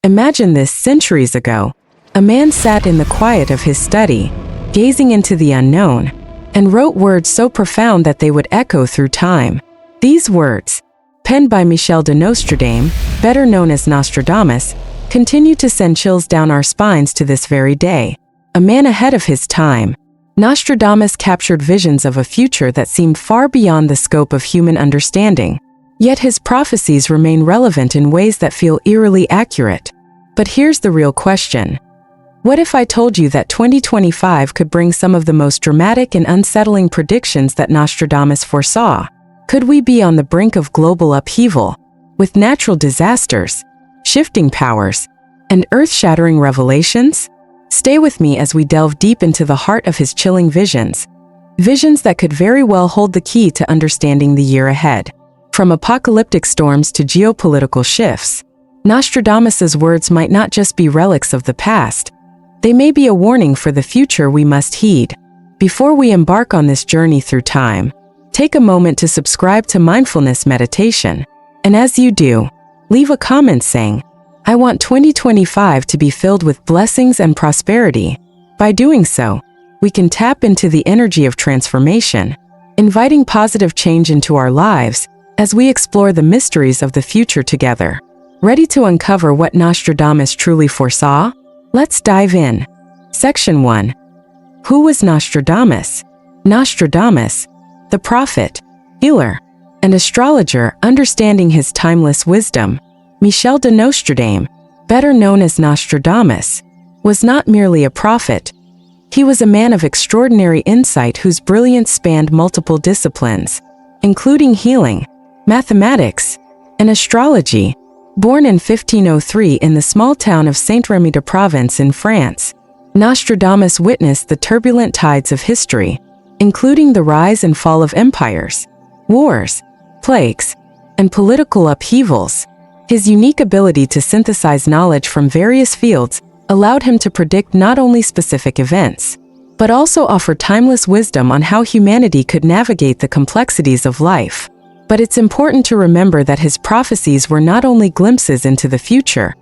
Imagine this centuries ago. A man sat in the quiet of his study, gazing into the unknown, and wrote words so profound that they would echo through time. These words, penned by Michel de Nostradamus, better known as Nostradamus, continue to send chills down our spines to this very day. A man ahead of his time, Nostradamus captured visions of a future that seemed far beyond the scope of human understanding. Yet his prophecies remain relevant in ways that feel eerily accurate. But here's the real question. What if I told you that 2025 could bring some of the most dramatic and unsettling predictions that Nostradamus foresaw? Could we be on the brink of global upheaval, with natural disasters, shifting powers, and earth-shattering revelations? Stay with me as we delve deep into the heart of his chilling visions. Visions that could very well hold the key to understanding the year ahead. From apocalyptic storms to geopolitical shifts, Nostradamus's words might not just be relics of the past. They may be a warning for the future we must heed. Before we embark on this journey through time, take a moment to subscribe to Mindfulness Meditation. And as you do, leave a comment saying, "I want 2025 to be filled with blessings and prosperity." By doing so, we can tap into the energy of transformation, inviting positive change into our lives as we explore the mysteries of the future together. Ready to uncover what Nostradamus truly foresaw? Let's dive in. Section 1. Who was Nostradamus? Nostradamus, the prophet, healer, and astrologer understanding his timeless wisdom, Michel de Nostradamus, better known as Nostradamus, was not merely a prophet. He was a man of extraordinary insight whose brilliance spanned multiple disciplines, including healing, mathematics, and astrology. Born in 1503 in the small town of Saint-Rémy-de-Provence in France, Nostradamus witnessed the turbulent tides of history, including the rise and fall of empires, wars, plagues, and political upheavals. His unique ability to synthesize knowledge from various fields allowed him to predict not only specific events, but also offer timeless wisdom on how humanity could navigate the complexities of life. But it's important to remember that his prophecies were not only glimpses into the future.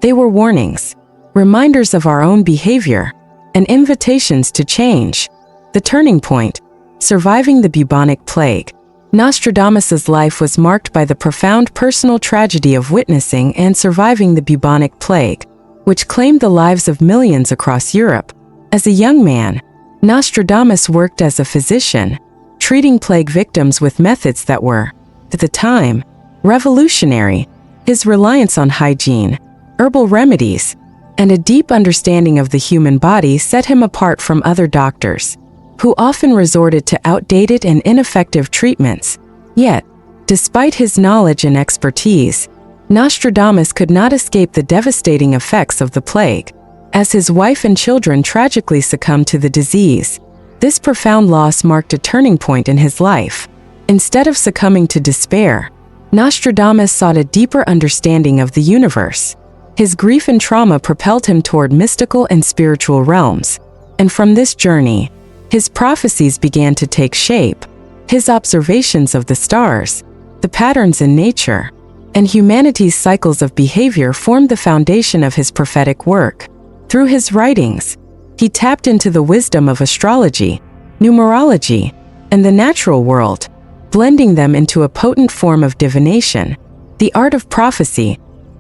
They were warnings, reminders of our own behavior, and invitations to change. The turning point, surviving the bubonic plague. Nostradamus's life was marked by the profound personal tragedy of witnessing and surviving the bubonic plague, which claimed the lives of millions across Europe. As a young man, Nostradamus worked as a physician, treating plague victims with methods that were, at the time, revolutionary. His reliance on hygiene, herbal remedies, and a deep understanding of the human body set him apart from other doctors, who often resorted to outdated and ineffective treatments. Yet, despite his knowledge and expertise, Nostradamus could not escape the devastating effects of the plague, as his wife and children tragically succumbed to the disease. This profound loss marked a turning point in his life. Instead of succumbing to despair, Nostradamus sought a deeper understanding of the universe. His grief and trauma propelled him toward mystical and spiritual realms. And from this journey, his prophecies began to take shape. His observations of the stars, the patterns in nature, and humanity's cycles of behavior formed the foundation of his prophetic work. Through his writings, he tapped into the wisdom of astrology, numerology, and the natural world, blending them into a potent form of divination. The art of prophecy,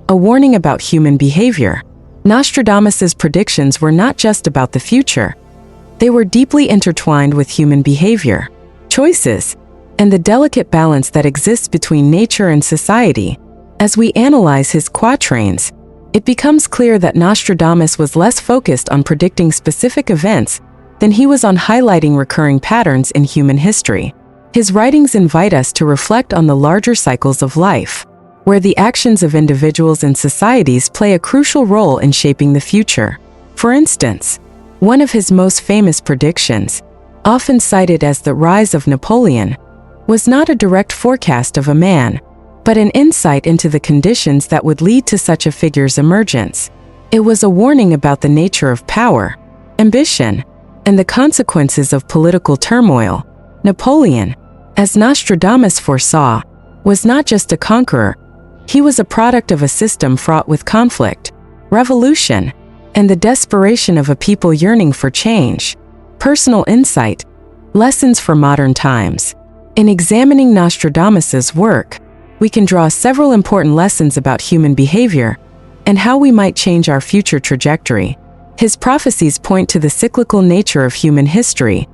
a warning about human behavior. Nostradamus's predictions were not just about the future. They were deeply intertwined with human behavior, choices, and the delicate balance that exists between nature and society. As we analyze his quatrains, it becomes clear that Nostradamus was less focused on predicting specific events than he was on highlighting recurring patterns in human history. His writings invite us to reflect on the larger cycles of life, where the actions of individuals and societies play a crucial role in shaping the future. For instance, one of his most famous predictions, often cited as the rise of Napoleon, was not a direct forecast of a man, but an insight into the conditions that would lead to such a figure's emergence. It was a warning about the nature of power, ambition, and the consequences of political turmoil. Napoleon, as Nostradamus foresaw, was not just a conqueror. He was a product of a system fraught with conflict, revolution, and the desperation of a people yearning for change. Personal insight, lessons for modern times. In examining Nostradamus's work, we can draw several important lessons about human behavior and how we might change our future trajectory. His prophecies point to the cyclical nature of human history.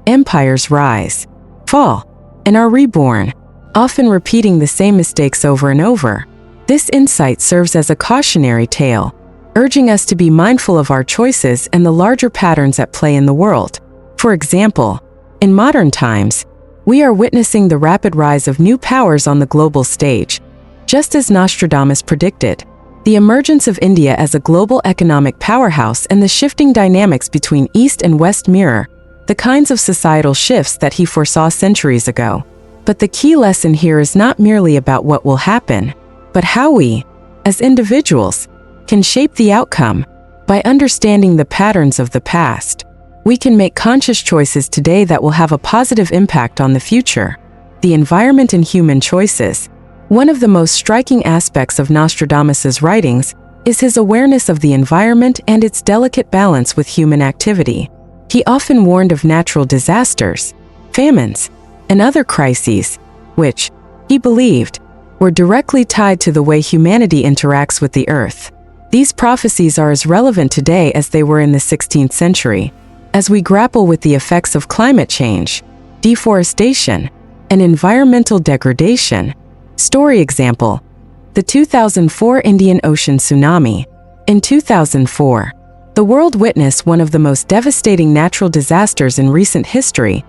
Empires rise, fall, and are reborn, often repeating the same mistakes over and over. This insight serves as a cautionary tale, urging us to be mindful of our choices and the larger patterns at play in the world. For example, in modern times, we are witnessing the rapid rise of new powers on the global stage. Just as Nostradamus predicted, the emergence of India as a global economic powerhouse and the shifting dynamics between East and West mirror the kinds of societal shifts that he foresaw centuries ago. But the key lesson here is not merely about what will happen, but how we, as individuals, can shape the outcome. By understanding the patterns of the past, we can make conscious choices today that will have a positive impact on the future. The environment and human choices. One of the most striking aspects of Nostradamus's writings is his awareness of the environment and its delicate balance with human activity. He often warned of natural disasters, famines, and other crises, which, he believed, were directly tied to the way humanity interacts with the earth. These prophecies are as relevant today as they were in the 16th century, as we grapple with the effects of climate change, deforestation, and environmental degradation. Story example: the 2004 Indian Ocean tsunami. In 2004, the world witnessed one of the most devastating natural disasters in recent history,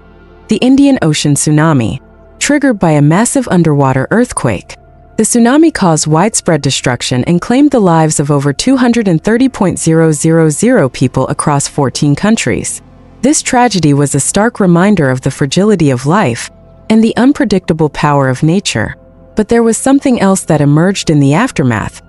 the Indian Ocean tsunami, triggered by a massive underwater earthquake. The tsunami caused widespread destruction and claimed the lives of over 230,000 people across 14 countries. This tragedy was a stark reminder of the fragility of life and the unpredictable power of nature. But there was something else that emerged in the aftermath: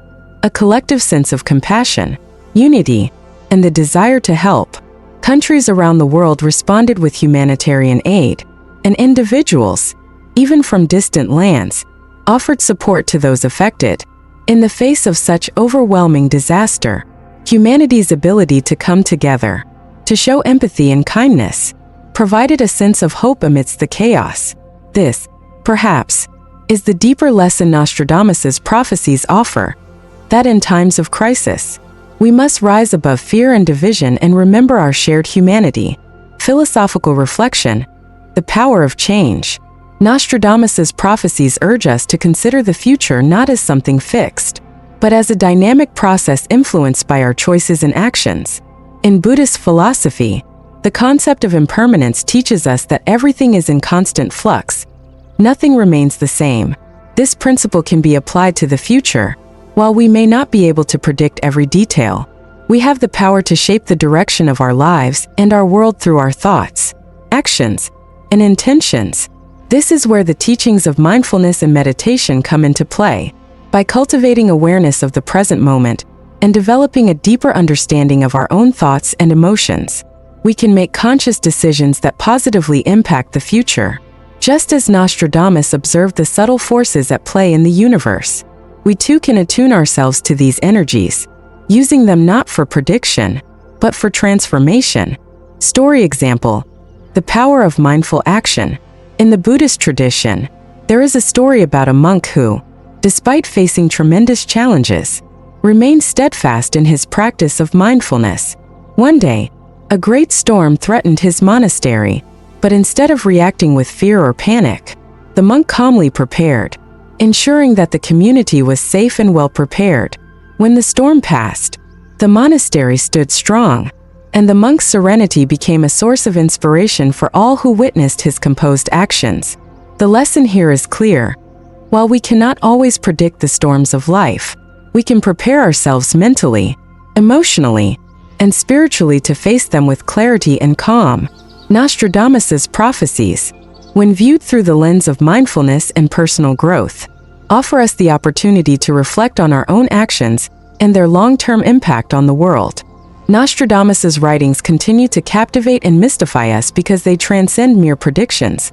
a collective sense of compassion, unity, and the desire to help. Countries around the world responded with humanitarian aid, and individuals, even from distant lands, offered support to those affected. In the face of such overwhelming disaster, humanity's ability to come together, to show empathy and kindness, provided a sense of hope amidst the chaos. This, perhaps, is the deeper lesson Nostradamus's prophecies offer, that in times of crisis, we must rise above fear and division and remember our shared humanity. Philosophical reflection: the power of change. Nostradamus's prophecies urge us to consider the future not as something fixed, but as a dynamic process influenced by our choices and actions. In Buddhist philosophy, the concept of impermanence teaches us that everything is in constant flux. Nothing remains the same. This principle can be applied to the future. While we may not be able to predict every detail, we have the power to shape the direction of our lives and our world through our thoughts, actions, and intentions. This is where the teachings of mindfulness and meditation come into play. By cultivating awareness of the present moment and developing a deeper understanding of our own thoughts and emotions, we can make conscious decisions that positively impact the future. Just as Nostradamus observed the subtle forces at play in the universe, we too can attune ourselves to these energies, using them not for prediction, but for transformation. Story example: the power of mindful action. In the Buddhist tradition, there is a story about a monk who, despite facing tremendous challenges, remained steadfast in his practice of mindfulness. One day, a great storm threatened his monastery, but instead of reacting with fear or panic, the monk calmly prepared, ensuring that the community was safe and well prepared. When the storm passed, the monastery stood strong, and the monk's serenity became a source of inspiration for all who witnessed his composed actions. The lesson here is clear. While we cannot always predict the storms of life, we can prepare ourselves mentally, emotionally, and spiritually to face them with clarity and calm. Nostradamus's prophecies, when viewed through the lens of mindfulness and personal growth, offer us the opportunity to reflect on our own actions and their long-term impact on the world. Nostradamus's writings continue to captivate and mystify us because they transcend mere predictions.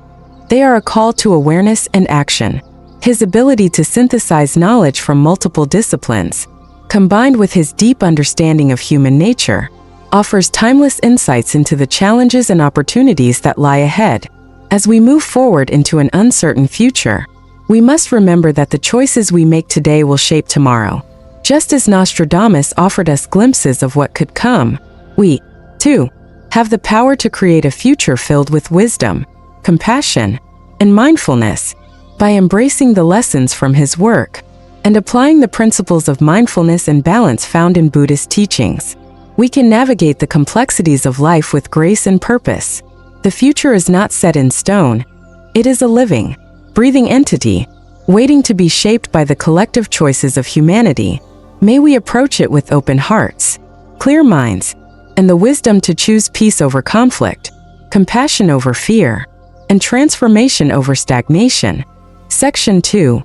They are a call to awareness and action. His ability to synthesize knowledge from multiple disciplines, combined with his deep understanding of human nature, offers timeless insights into the challenges and opportunities that lie ahead. As we move forward into an uncertain future, we must remember that the choices we make today will shape tomorrow. Just as Nostradamus offered us glimpses of what could come, we, too, have the power to create a future filled with wisdom, compassion, and mindfulness. By embracing the lessons from his work and applying the principles of mindfulness and balance found in Buddhist teachings, we can navigate the complexities of life with grace and purpose. The future is not set in stone. It is a living, breathing entity, waiting to be shaped by the collective choices of humanity. May we approach it with open hearts, clear minds, and the wisdom to choose peace over conflict, compassion over fear, and transformation over stagnation. Section 2.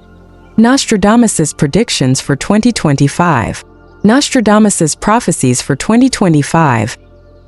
Nostradamus's Predictions for 2025. Nostradamus's Prophecies for 2025.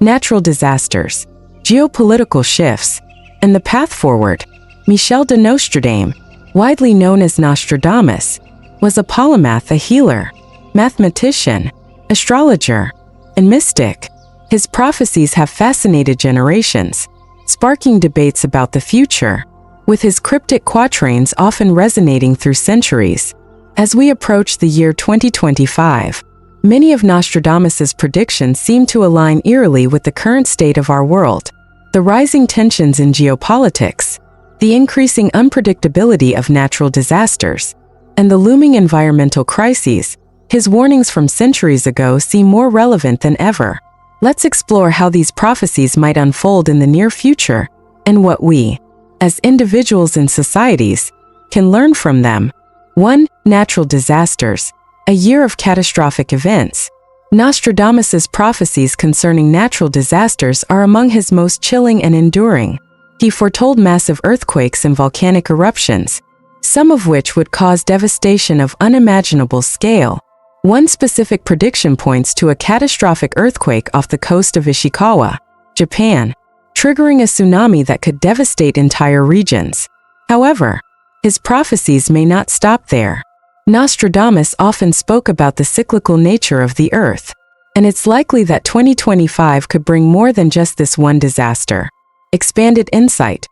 Natural disasters, geopolitical shifts, and the path forward. Michel de Nostradamus, widely known as Nostradamus, was a polymath, a healer, mathematician, astrologer, and mystic. His prophecies have fascinated generations, sparking debates about the future, with his cryptic quatrains often resonating through centuries. As we approach the year 2025, many of Nostradamus's predictions seem to align eerily with the current state of our world. The rising tensions in geopolitics, the increasing unpredictability of natural disasters, and the looming environmental crises, his warnings from centuries ago seem more relevant than ever. Let's explore how these prophecies might unfold in the near future, and what we, as individuals and societies, can learn from them. 1. Natural disasters. A year of catastrophic events. Nostradamus's prophecies concerning natural disasters are among his most chilling and enduring. He foretold massive earthquakes and volcanic eruptions, some of which would cause devastation of unimaginable scale. One specific prediction points to a catastrophic earthquake off the coast of Ishikawa, Japan, triggering a tsunami that could devastate entire regions. However, his prophecies may not stop there. Nostradamus often spoke about the cyclical nature of the earth, and it's likely that 2025 could bring more than just this one disaster. Expanded insight.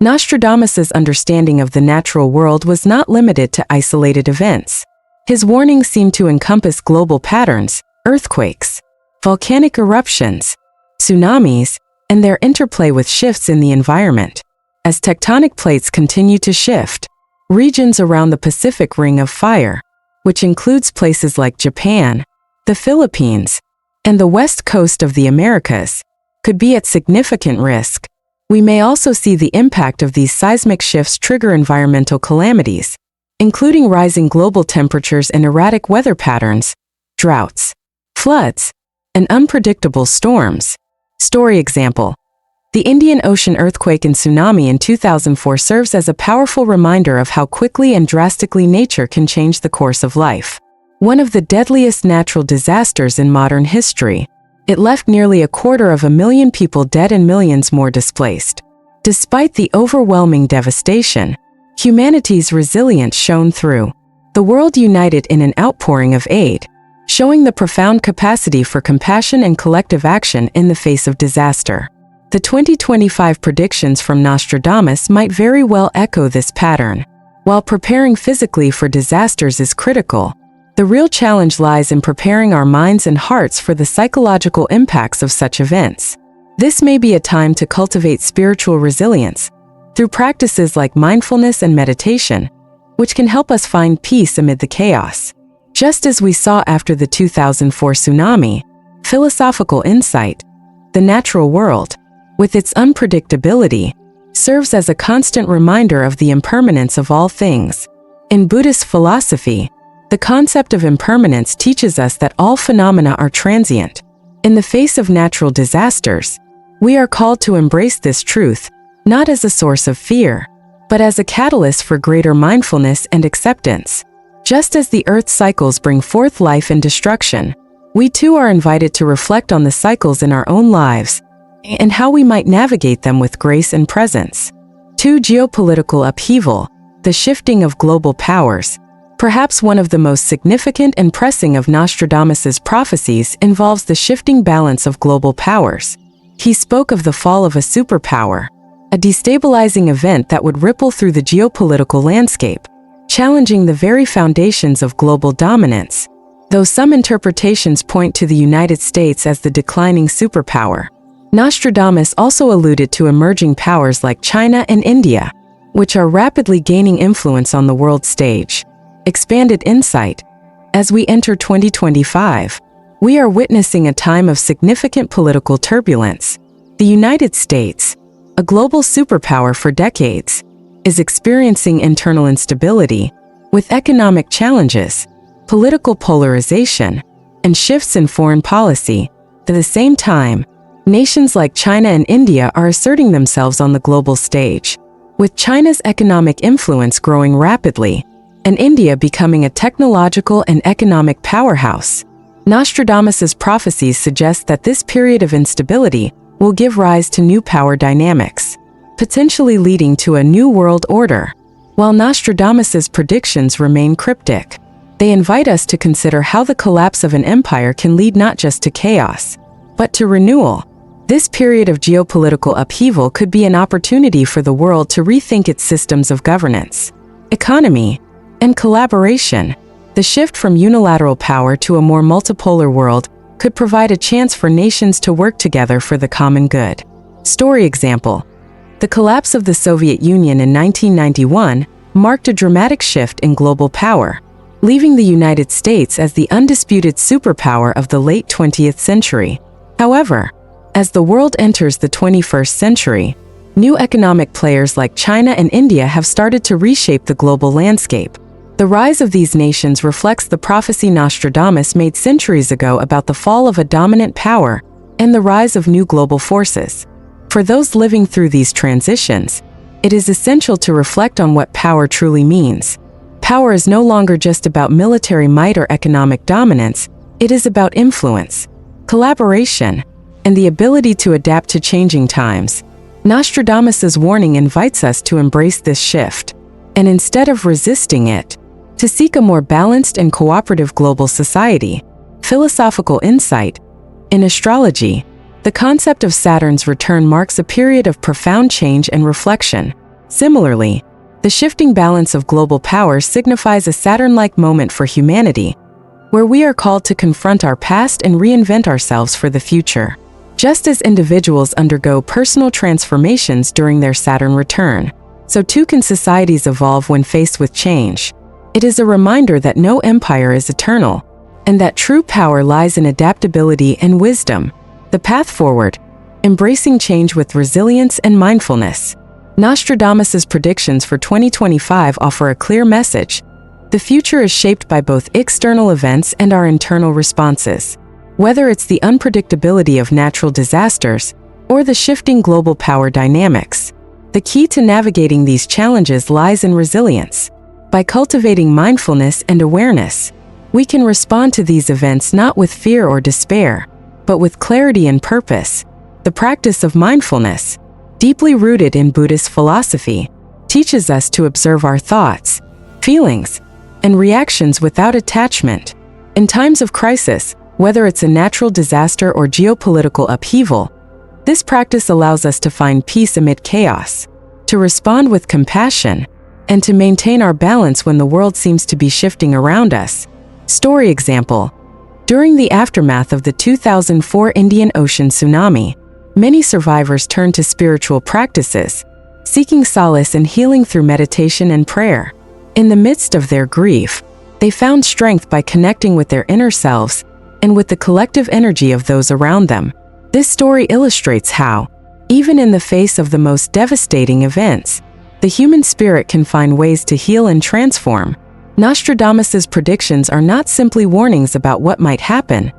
Nostradamus's understanding of the natural world was not limited to isolated events. His warnings seemed to encompass global patterns, earthquakes, volcanic eruptions, tsunamis, and their interplay with shifts in the environment. As tectonic plates continue to shift, regions around the Pacific Ring of Fire, which includes places like Japan, the Philippines, and the west coast of the Americas, could be at significant risk. We may also see the impact of these seismic shifts trigger environmental calamities, including rising global temperatures and erratic weather patterns, droughts, floods, and unpredictable storms. Story example. The Indian Ocean earthquake and tsunami in 2004 serves as a powerful reminder of how quickly and drastically nature can change the course of life. One of the deadliest natural disasters in modern history, it left nearly 250,000 people dead and millions more displaced. Despite the overwhelming devastation, humanity's resilience shone through. The world united in an outpouring of aid, showing the profound capacity for compassion and collective action in the face of disaster. The 2025 predictions from Nostradamus might very well echo this pattern. While preparing physically for disasters is critical, the real challenge lies in preparing our minds and hearts for the psychological impacts of such events. This may be a time to cultivate spiritual resilience through practices like mindfulness and meditation, which can help us find peace amid the chaos. Just as we saw after the 2004 tsunami, philosophical insight, the natural world, with its unpredictability, serves as a constant reminder of the impermanence of all things. In Buddhist philosophy, the concept of impermanence teaches us that all phenomena are transient. In the face of natural disasters, we are called to embrace this truth, not as a source of fear, but as a catalyst for greater mindfulness and acceptance. Just as the Earth's cycles bring forth life and destruction, we too are invited to reflect on the cycles in our own lives and how we might navigate them with grace and presence. 2. Geopolitical upheaval, the shifting of global powers. Perhaps one of the most significant and pressing of Nostradamus's prophecies involves the shifting balance of global powers. He spoke of the fall of a superpower, a destabilizing event that would ripple through the geopolitical landscape, challenging the very foundations of global dominance. Though some interpretations point to the United States as the declining superpower, Nostradamus also alluded to emerging powers like China and India, which are rapidly gaining influence on the world stage. Expanded insight. As we enter 2025, we are witnessing a time of significant political turbulence. The United States, a global superpower for decades, is experiencing internal instability, with economic challenges, political polarization, and shifts in foreign policy. At the same time, nations like China and India are asserting themselves on the global stage, with China's economic influence growing rapidly, and India becoming a technological and economic powerhouse. Nostradamus's prophecies suggest that this period of instability will give rise to new power dynamics, potentially leading to a new world order. While Nostradamus's predictions remain cryptic, they invite us to consider how the collapse of an empire can lead not just to chaos, but to renewal. This period of geopolitical upheaval could be an opportunity for the world to rethink its systems of governance, economy, and collaboration. The shift from unilateral power to a more multipolar world could provide a chance for nations to work together for the common good. Story example. The collapse of the Soviet Union in 1991 marked a dramatic shift in global power, leaving the United States as the undisputed superpower of the late 20th century. However, as the world enters the 21st century, new economic players like China and India have started to reshape the global landscape. The rise of these nations reflects the prophecy Nostradamus made centuries ago about the fall of a dominant power and the rise of new global forces. For those living through these transitions, it is essential to reflect on what power truly means. Power is no longer just about military might or economic dominance, it is about influence, collaboration, and the ability to adapt to changing times. Nostradamus's warning invites us to embrace this shift, and instead of resisting it, to seek a more balanced and cooperative global society. Philosophical insight. In astrology, the concept of Saturn's return marks a period of profound change and reflection. Similarly, the shifting balance of global power signifies a Saturn-like moment for humanity, where we are called to confront our past and reinvent ourselves for the future. Just as individuals undergo personal transformations during their Saturn return, so too can societies evolve when faced with change. It is a reminder that no empire is eternal, and that true power lies in adaptability and wisdom. The path forward. Embracing change with resilience and mindfulness. Nostradamus's predictions for 2025 offer a clear message. The future is shaped by both external events and our internal responses. Whether it's the unpredictability of natural disasters or the shifting global power dynamics, the key to navigating these challenges lies in resilience. By cultivating mindfulness and awareness, we can respond to these events not with fear or despair, but with clarity and purpose. The practice of mindfulness, deeply rooted in Buddhist philosophy, teaches us to observe our thoughts, feelings, and reactions without attachment. In times of crisis, whether it's a natural disaster or geopolitical upheaval, this practice allows us to find peace amid chaos, to respond with compassion, and to maintain our balance when the world seems to be shifting around us. Story example. During the aftermath of the 2004 Indian Ocean tsunami, many survivors turned to spiritual practices, seeking solace and healing through meditation and prayer. In the midst of their grief, they found strength by connecting with their inner selves and with the collective energy of those around them. This story illustrates how, even in the face of the most devastating events, the human spirit can find ways to heal and transform. Nostradamus's predictions are not simply warnings about what might happen.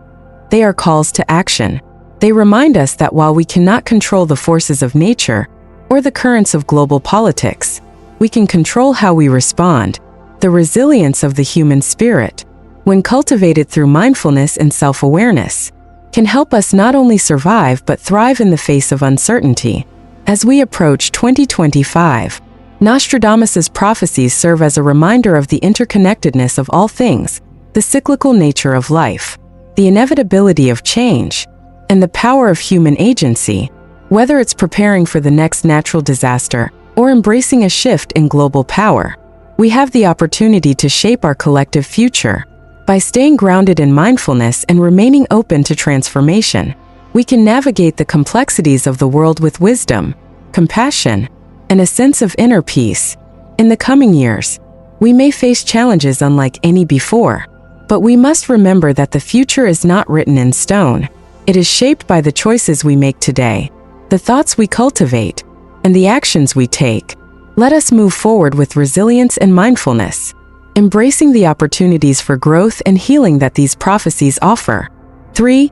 They are calls to action. They remind us that while we cannot control the forces of nature or the currents of global politics, we can control how we respond. The resilience of the human spirit, when cultivated through mindfulness and self-awareness, can help us not only survive but thrive in the face of uncertainty. As we approach 2025, Nostradamus's prophecies serve as a reminder of the interconnectedness of all things, the cyclical nature of life, the inevitability of change, and the power of human agency, whether it's preparing for the next natural disaster or embracing a shift in global power. We have the opportunity to shape our collective future. By staying grounded in mindfulness and remaining open to transformation, we can navigate the complexities of the world with wisdom, compassion, and a sense of inner peace. In the coming years, we may face challenges unlike any before, but we must remember that the future is not written in stone. It is shaped by the choices we make today, the thoughts we cultivate, and the actions we take. Let us move forward with resilience and mindfulness, embracing the opportunities for growth and healing that these prophecies offer. 3.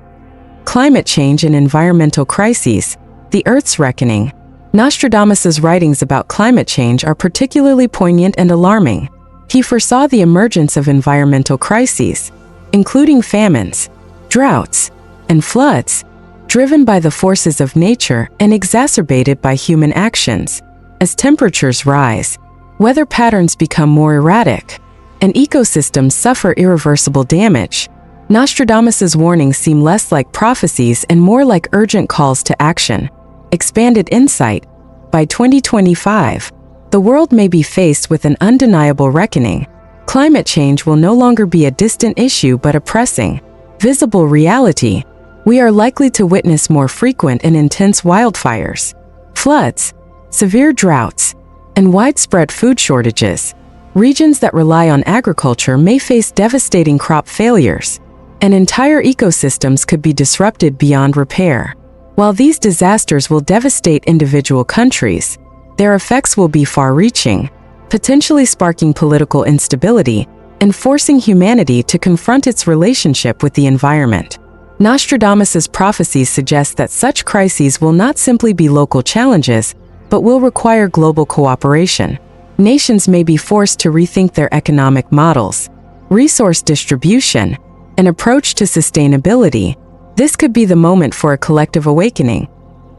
Climate change and environmental crises, the Earth's reckoning. Nostradamus's writings about climate change are particularly poignant and alarming. He foresaw the emergence of environmental crises, including famines, droughts, and floods, driven by the forces of nature and exacerbated by human actions. As temperatures rise, weather patterns become more erratic, and ecosystems suffer irreversible damage. Nostradamus's warnings seem less like prophecies and more like urgent calls to action. Expanded insight. By 2025, the world may be faced with an undeniable reckoning. Climate change will no longer be a distant issue but a pressing, visible reality. We are likely to witness more frequent and intense wildfires, floods, severe droughts, and widespread food shortages. Regions that rely on agriculture may face devastating crop failures, and entire ecosystems could be disrupted beyond repair. While these disasters will devastate individual countries, their effects will be far-reaching, potentially sparking political instability and forcing humanity to confront its relationship with the environment. Nostradamus's prophecies suggest that such crises will not simply be local challenges, but will require global cooperation. Nations may be forced to rethink their economic models, resource distribution, and approach to sustainability. This could be the moment for a collective awakening,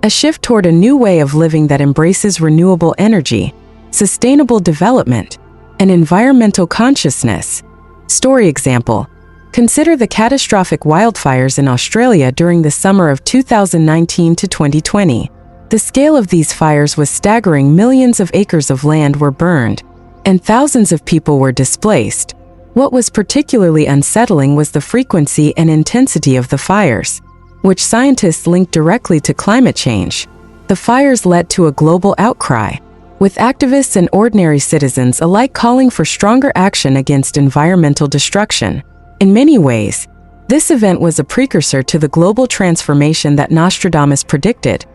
a shift toward a new way of living that embraces renewable energy, sustainable development, and environmental consciousness. Story example. Consider the catastrophic wildfires in Australia during the summer of 2019 to 2020. The scale of these fires was staggering. Millions of acres of land were burned, and thousands of people were displaced. What was particularly unsettling was the frequency and intensity of the fires, which scientists linked directly to climate change. The fires led to a global outcry, with activists and ordinary citizens alike calling for stronger action against environmental destruction. In many ways, this event was a precursor to the global transformation that Nostradamus predicted,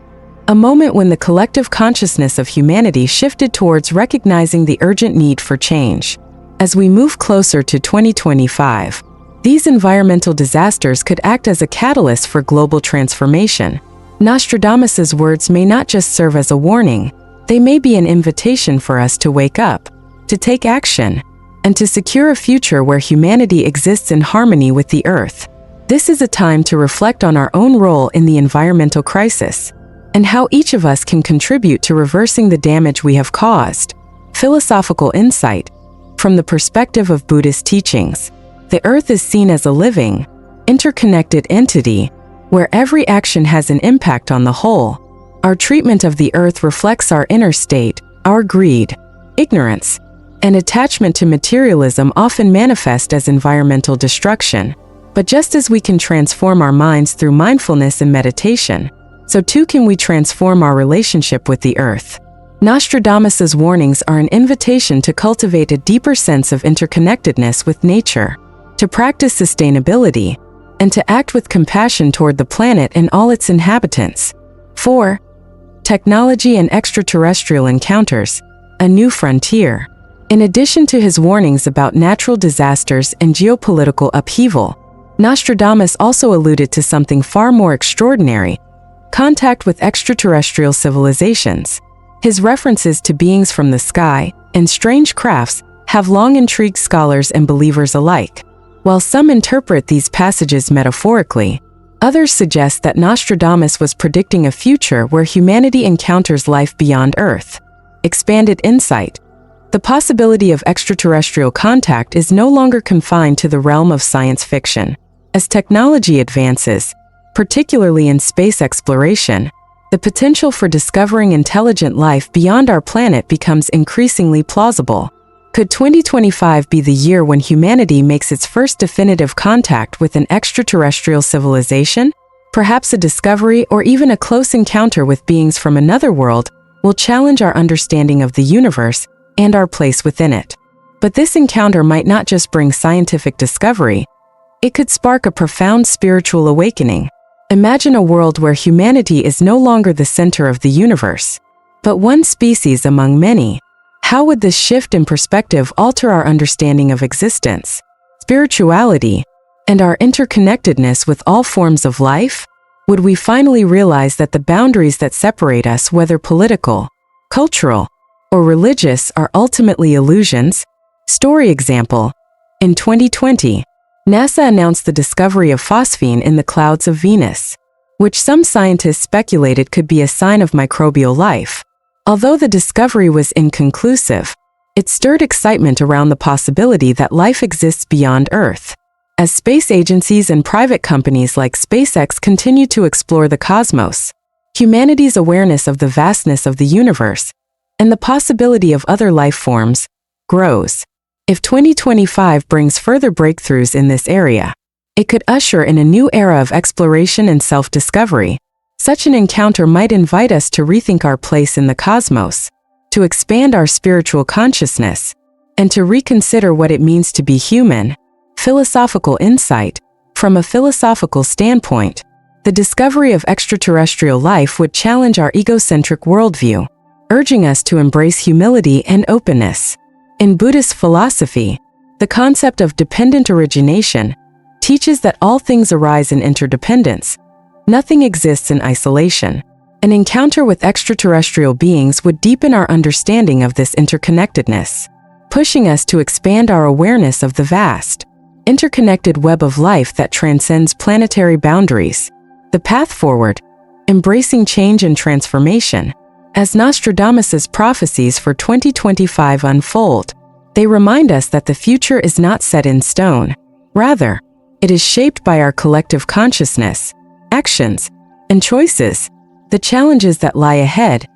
a moment when the collective consciousness of humanity shifted towards recognizing the urgent need for change. As we move closer to 2025, these environmental disasters could act as a catalyst for global transformation. Nostradamus's words may not just serve as a warning, they may be an invitation for us to wake up, to take action, and to secure a future where humanity exists in harmony with the earth. This is a time to reflect on our own role in the environmental crisis, and how each of us can contribute to reversing the damage we have caused. Philosophical insight. From the perspective of Buddhist teachings, the earth is seen as a living, interconnected entity, where every action has an impact on the whole. Our treatment of the earth reflects our inner state. Our greed, ignorance, and attachment to materialism often manifest as environmental destruction. But just as we can transform our minds through mindfulness and meditation, so too can we transform our relationship with the earth. Nostradamus's warnings are an invitation to cultivate a deeper sense of interconnectedness with nature, to practice sustainability, and to act with compassion toward the planet and all its inhabitants. 4. Technology and extraterrestrial encounters, a new frontier. In addition to his warnings about natural disasters and geopolitical upheaval, Nostradamus also alluded to something far more extraordinary: contact with extraterrestrial civilizations. His references to beings from the sky and strange crafts have long intrigued scholars and believers alike. While some interpret these passages metaphorically, others suggest that Nostradamus was predicting a future where humanity encounters life beyond Earth. Expanded insight. The possibility of extraterrestrial contact is no longer confined to the realm of science fiction. As technology advances, particularly in space exploration, the potential for discovering intelligent life beyond our planet becomes increasingly plausible. Could 2025 be the year when humanity makes its first definitive contact with an extraterrestrial civilization? Perhaps a discovery or even a close encounter with beings from another world will challenge our understanding of the universe and our place within it. But this encounter might not just bring scientific discovery, it could spark a profound spiritual awakening. Imagine a world where humanity is no longer the center of the universe, but one species among many. How would this shift in perspective alter our understanding of existence, spirituality, and our interconnectedness with all forms of life? Would we finally realize that the boundaries that separate us, whether political, cultural, or religious, are ultimately illusions? Story example. In 2020, NASA announced the discovery of phosphine in the clouds of Venus, which some scientists speculated could be a sign of microbial life. Although the discovery was inconclusive, it stirred excitement around the possibility that life exists beyond Earth. As space agencies and private companies like SpaceX continue to explore the cosmos, humanity's awareness of the vastness of the universe and the possibility of other life forms grows. If 2025 brings further breakthroughs in this area, it could usher in a new era of exploration and self-discovery. Such an encounter might invite us to rethink our place in the cosmos, to expand our spiritual consciousness, and to reconsider what it means to be human. Philosophical insight. From a philosophical standpoint, the discovery of extraterrestrial life would challenge our egocentric worldview, urging us to embrace humility and openness. In Buddhist philosophy, the concept of dependent origination teaches that all things arise in interdependence. Nothing exists in isolation. An encounter with extraterrestrial beings would deepen our understanding of this interconnectedness, pushing us to expand our awareness of the vast, interconnected web of life that transcends planetary boundaries. The path forward, embracing change and transformation. As Nostradamus's prophecies for 2025 unfold, they remind us that the future is not set in stone. Rather, it is shaped by our collective consciousness, actions, and choices. The challenges that lie ahead,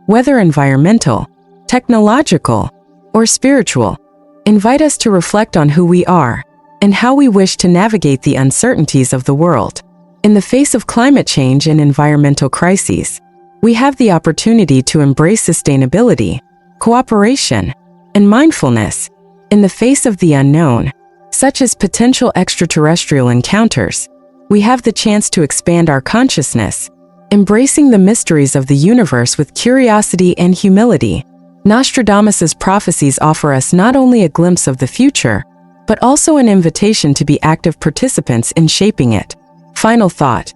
whether environmental, technological, or spiritual, invite us to reflect on who we are and how we wish to navigate the uncertainties of the world. In the face of climate change and environmental crises, we have the opportunity to embrace sustainability, cooperation, and mindfulness. In the face of the unknown, such as potential extraterrestrial encounters, we have the chance to expand our consciousness, embracing the mysteries of the universe with curiosity and humility. Nostradamus's prophecies offer us not only a glimpse of the future, but also an invitation to be active participants in shaping it. Final thought.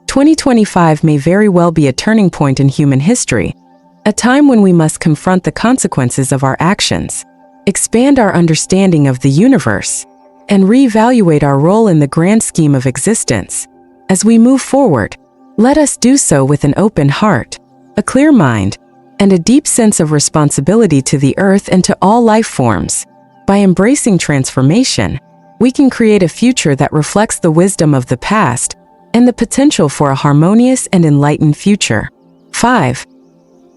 2025 may very well be a turning point in human history, a time when we must confront the consequences of our actions, expand our understanding of the universe, and reevaluate our role in the grand scheme of existence. As we move forward, let us do so with an open heart, a clear mind, and a deep sense of responsibility to the earth and to all life forms. By embracing transformation, we can create a future that reflects the wisdom of the past and the potential for a harmonious and enlightened future. 5.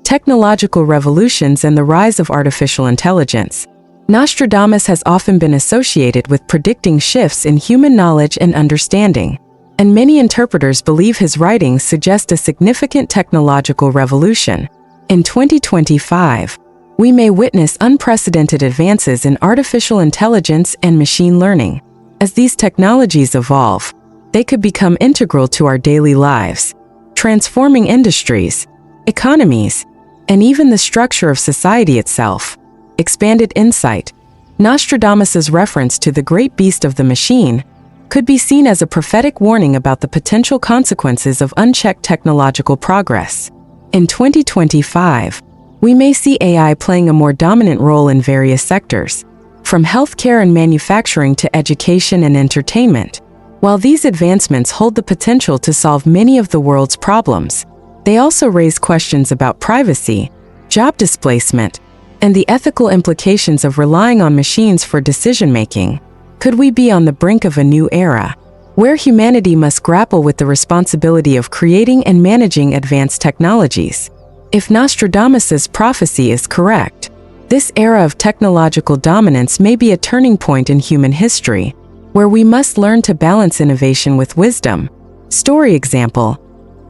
Technological revolutions and the rise of artificial intelligence. Nostradamus has often been associated with predicting shifts in human knowledge and understanding, and many interpreters believe his writings suggest a significant technological revolution. In 2025, we may witness unprecedented advances in artificial intelligence and machine learning. As these technologies evolve, they could become integral to our daily lives, transforming industries, economies, and even the structure of society itself. Expanded insight. Nostradamus's reference to the great beast of the machine could be seen as a prophetic warning about the potential consequences of unchecked technological progress. In 2025, we may see AI playing a more dominant role in various sectors, from healthcare and manufacturing to education and entertainment. While these advancements hold the potential to solve many of the world's problems, they also raise questions about privacy, job displacement, and the ethical implications of relying on machines for decision-making, could we be on the brink of a new era, where humanity must grapple with the responsibility of creating and managing advanced technologies? If Nostradamus's prophecy is correct, this era of technological dominance may be a turning point in human history, where we must learn to balance innovation with wisdom. Story example: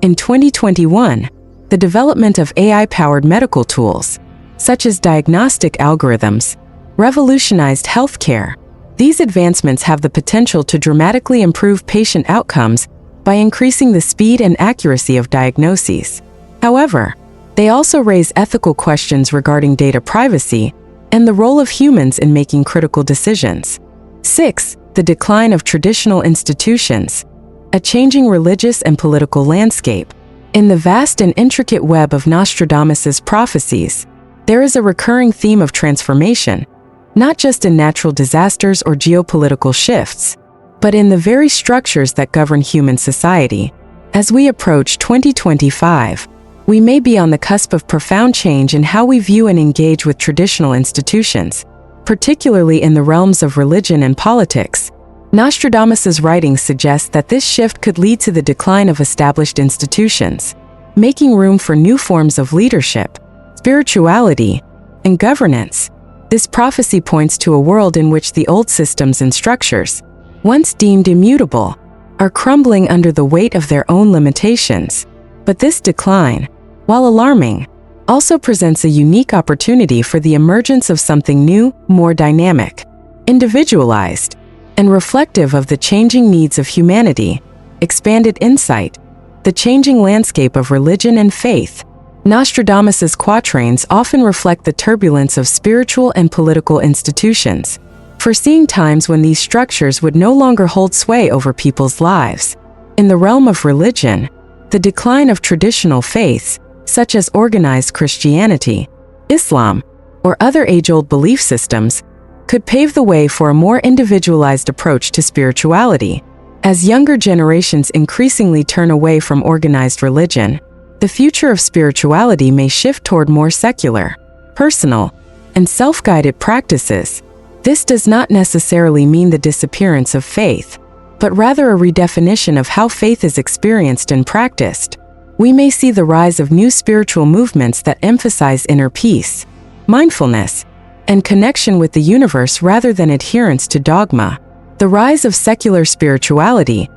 in 2021, the development of AI-powered medical tools, such as diagnostic algorithms, revolutionized healthcare. These advancements have the potential to dramatically improve patient outcomes by increasing the speed and accuracy of diagnoses. However, they also raise ethical questions regarding data privacy and the role of humans in making critical decisions. 6. The decline of traditional institutions, a changing religious and political landscape. In the vast and intricate web of Nostradamus's prophecies, there is a recurring theme of transformation, not just in natural disasters or geopolitical shifts, but in the very structures that govern human society. As we approach 2025, we may be on the cusp of profound change in how we view and engage with traditional institutions, particularly in the realms of religion and politics. Nostradamus's writings suggest that this shift could lead to the decline of established institutions, making room for new forms of leadership, spirituality, and governance. This prophecy points to a world in which the old systems and structures, once deemed immutable, are crumbling under the weight of their own limitations. But this decline, while alarming, also presents a unique opportunity for the emergence of something new, more dynamic, individualized, and reflective of the changing needs of humanity. Expanded insight: the changing landscape of religion and faith. Nostradamus's quatrains often reflect the turbulence of spiritual and political institutions, foreseeing times when these structures would no longer hold sway over people's lives. In the realm of religion, the decline of traditional faiths, such as organized Christianity, Islam, or other age-old belief systems, could pave the way for a more individualized approach to spirituality. As younger generations increasingly turn away from organized religion, the future of spirituality may shift toward more secular, personal, and self-guided practices. This does not necessarily mean the disappearance of faith, but rather a redefinition of how faith is experienced and practiced. We may see the rise of new spiritual movements that emphasize inner peace, mindfulness, and connection with the universe rather than adherence to dogma. The rise of secular spirituality.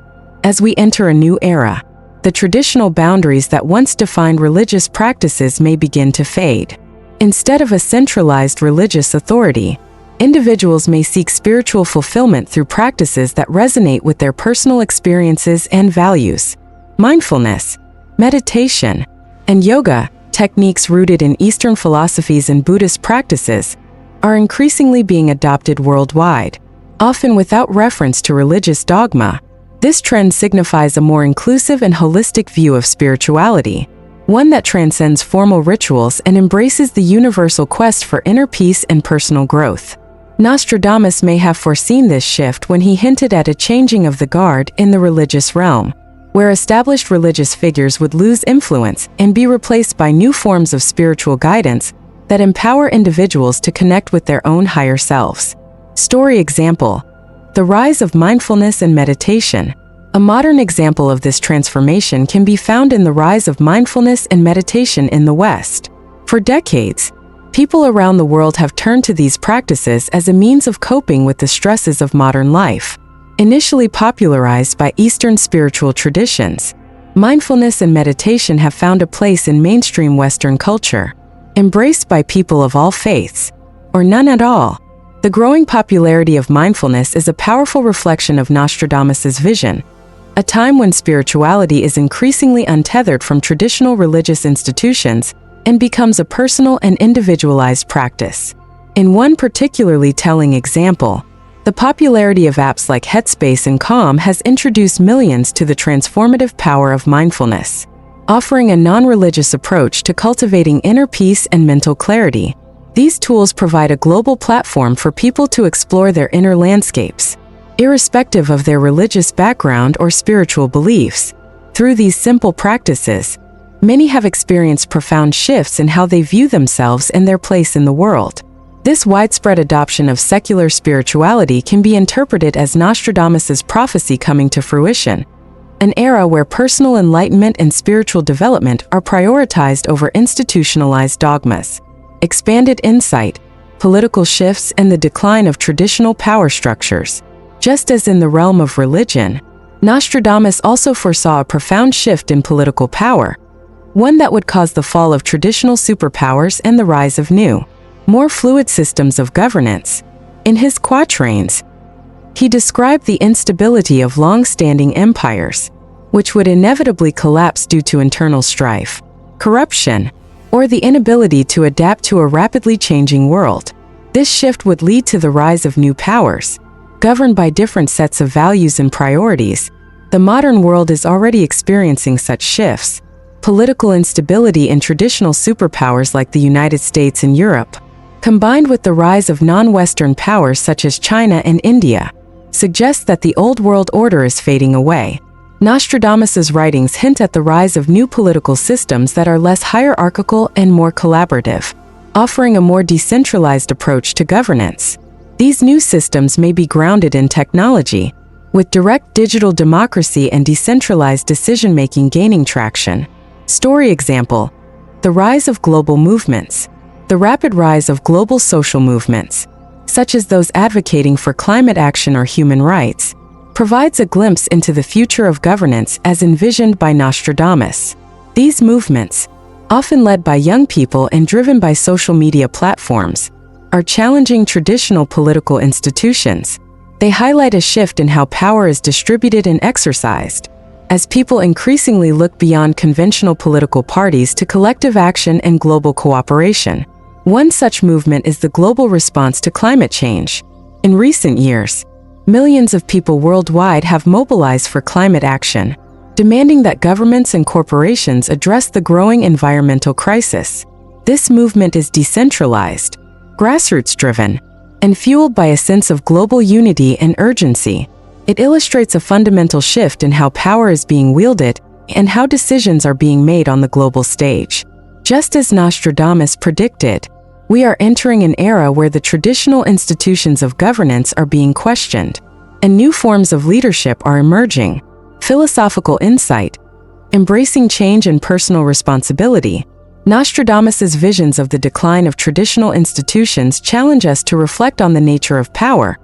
As we enter a new era, the traditional boundaries that once defined religious practices may begin to fade. Instead of a centralized religious authority, individuals may seek spiritual fulfillment through practices that resonate with their personal experiences and values. Mindfulness, meditation, and yoga, techniques rooted in Eastern philosophies and Buddhist practices, are increasingly being adopted worldwide, often without reference to religious dogma. This trend signifies a more inclusive and holistic view of spirituality, one that transcends formal rituals and embraces the universal quest for inner peace and personal growth. Nostradamus may have foreseen this shift when he hinted at a changing of the guard in the religious realm, where established religious figures would lose influence and be replaced by new forms of spiritual guidance that empower individuals to connect with their own higher selves. Story example: the rise of mindfulness and meditation. A modern example of this transformation can be found in the rise of mindfulness and meditation in the West. For decades, people around the world have turned to these practices as a means of coping with the stresses of modern life. Initially popularized by Eastern spiritual traditions, mindfulness and meditation have found a place in mainstream Western culture, embraced by people of all faiths, or none at all. The growing popularity of mindfulness is a powerful reflection of Nostradamus's vision, a time when spirituality is increasingly untethered from traditional religious institutions and becomes a personal and individualized practice. In one particularly telling example, the popularity of apps like Headspace and Calm has introduced millions to the transformative power of mindfulness, offering a non-religious approach to cultivating inner peace and mental clarity. These tools provide a global platform for people to explore their inner landscapes, irrespective of their religious background or spiritual beliefs. Through these simple practices, Many have experienced profound shifts in how they view themselves and their place in the world. This widespread adoption of secular spirituality can be interpreted as Nostradamus's prophecy coming to fruition, an era where personal enlightenment and spiritual development are prioritized over institutionalized dogmas. Expanded insight, political shifts, and the decline of traditional power structures. Just as in the realm of religion, Nostradamus also foresaw a profound shift in political power, one that would cause the fall of traditional superpowers and the rise of new, more fluid systems of governance. In his quatrains, he described the instability of long-standing empires, which would inevitably collapse due to internal strife, corruption, or the inability to adapt to a rapidly changing world. This shift would lead to the rise of new powers, governed by different sets of values and priorities. The modern world is already experiencing such shifts. Political instability in traditional superpowers like the United States and Europe, combined with the rise of non-Western powers such as China and India, suggests that the old world order is fading away. Nostradamus's writings hint at the rise of new political systems that are less hierarchical and more collaborative, offering a more decentralized approach to governance. These new systems may be grounded in technology, with direct digital democracy and decentralized decision-making gaining traction. Story example: the rise of global movements. The rapid rise of global social movements, such as those advocating for climate action or human rights, provides a glimpse into the future of governance as envisioned by Nostradamus. These movements, often led by young people and driven by social media platforms, are challenging traditional political institutions. They highlight a shift in how power is distributed and exercised, as people increasingly look beyond conventional political parties to collective action and global cooperation. One such movement is the global response to climate change. In recent years, millions of people worldwide have mobilized for climate action, demanding that governments and corporations address the growing environmental crisis. This movement is decentralized, grassroots-driven, and fueled by a sense of global unity and urgency. It illustrates a fundamental shift in how power is being wielded and how decisions are being made on the global stage. Just as Nostradamus predicted, we are entering an era where the traditional institutions of governance are being questioned, and new forms of leadership are emerging. Philosophical insight, embracing change and personal responsibility. Nostradamus's visions of the decline of traditional institutions challenge us to reflect on the nature of power,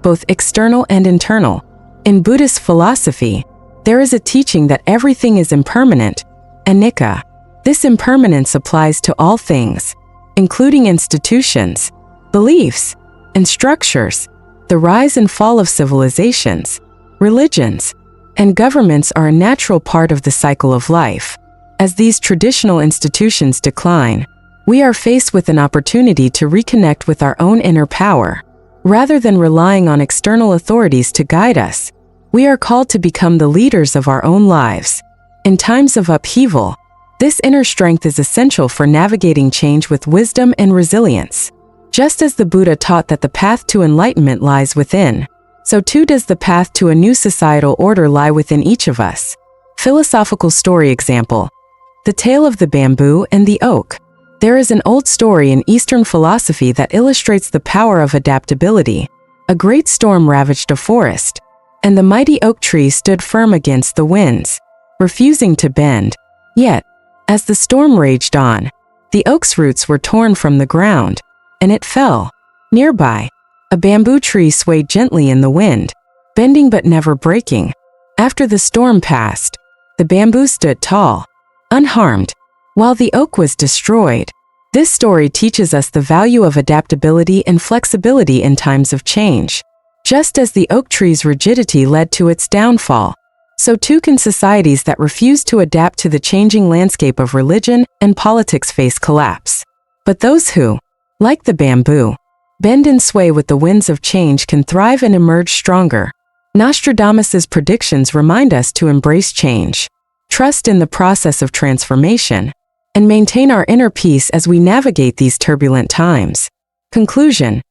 both external and internal. In Buddhist philosophy, there is a teaching that everything is impermanent, anicca. This impermanence applies to all things, including institutions, beliefs, and structures. The rise and fall of civilizations, religions, and governments are a natural part of the cycle of life. As these traditional institutions decline, we are faced with an opportunity to reconnect with our own inner power. Rather than relying on external authorities to guide us, we are called to become the leaders of our own lives. In times of upheaval, this inner strength is essential for navigating change with wisdom and resilience. Just as the Buddha taught that the path to enlightenment lies within, so too does the path to a new societal order lie within each of us. Philosophical story example: the tale of the bamboo and the oak. There is an old story in Eastern philosophy that illustrates the power of adaptability. A great storm ravaged a forest, and the mighty oak tree stood firm against the winds, refusing to bend. Yet, as the storm raged on, the oak's roots were torn from the ground, and it fell. Nearby, a bamboo tree swayed gently in the wind, bending but never breaking. After the storm passed, the bamboo stood tall, unharmed, while the oak was destroyed. This story teaches us the value of adaptability and flexibility in times of change. Just as the oak tree's rigidity led to its downfall, so too can societies that refuse to adapt to the changing landscape of religion and politics face collapse. But those who, like the bamboo, bend and sway with the winds of change can thrive and emerge stronger. Nostradamus's predictions remind us to embrace change, trust in the process of transformation, and maintain our inner peace as we navigate these turbulent times. Conclusion: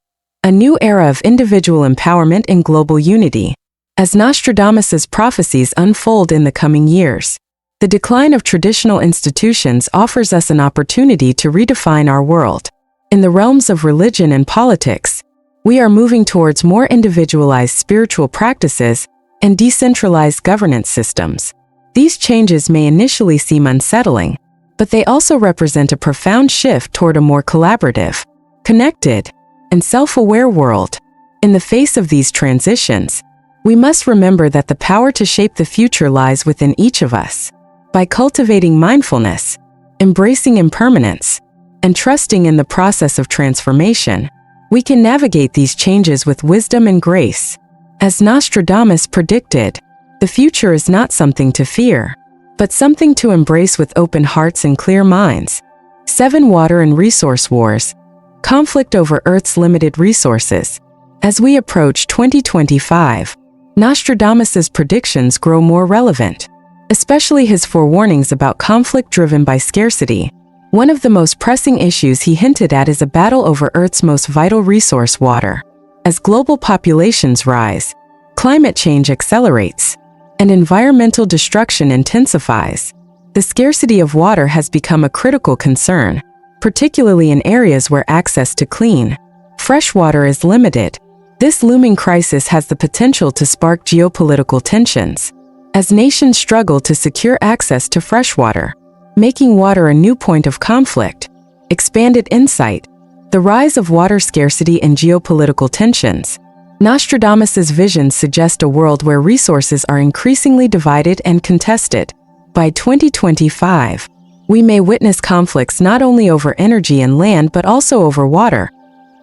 a new era of individual empowerment and global unity. As Nostradamus's prophecies unfold in the coming years, The decline of traditional institutions offers us an opportunity to redefine our world. In the realms of religion and politics, we are moving towards more individualized spiritual practices and decentralized governance systems. These changes may initially seem unsettling, but they also represent a profound shift toward a more collaborative, connected, and self-aware world. In the face of these transitions, we must remember that the power to shape the future lies within each of us. By cultivating mindfulness, embracing impermanence, and trusting in the process of transformation, we can navigate these changes with wisdom and grace. As Nostradamus predicted, the future is not something to fear, but something to embrace with open hearts and clear minds. 7 Water and resource wars. Conflict over Earth's limited resources. As we approach 2025, Nostradamus's predictions grow more relevant, especially his forewarnings about conflict driven by scarcity. One of the most pressing issues he hinted at is a battle over Earth's most vital resource, water. As global populations rise, climate change accelerates, and environmental destruction intensifies, the scarcity of water has become a critical concern, particularly in areas where access to clean, fresh water is limited. This looming crisis has the potential to spark geopolitical tensions, as nations struggle to secure access to fresh water, making water a new point of conflict. Expanded insight. The rise of water scarcity and geopolitical tensions. Nostradamus's visions suggest a world where resources are increasingly divided and contested. By 2025, we may witness conflicts not only over energy and land but also over water,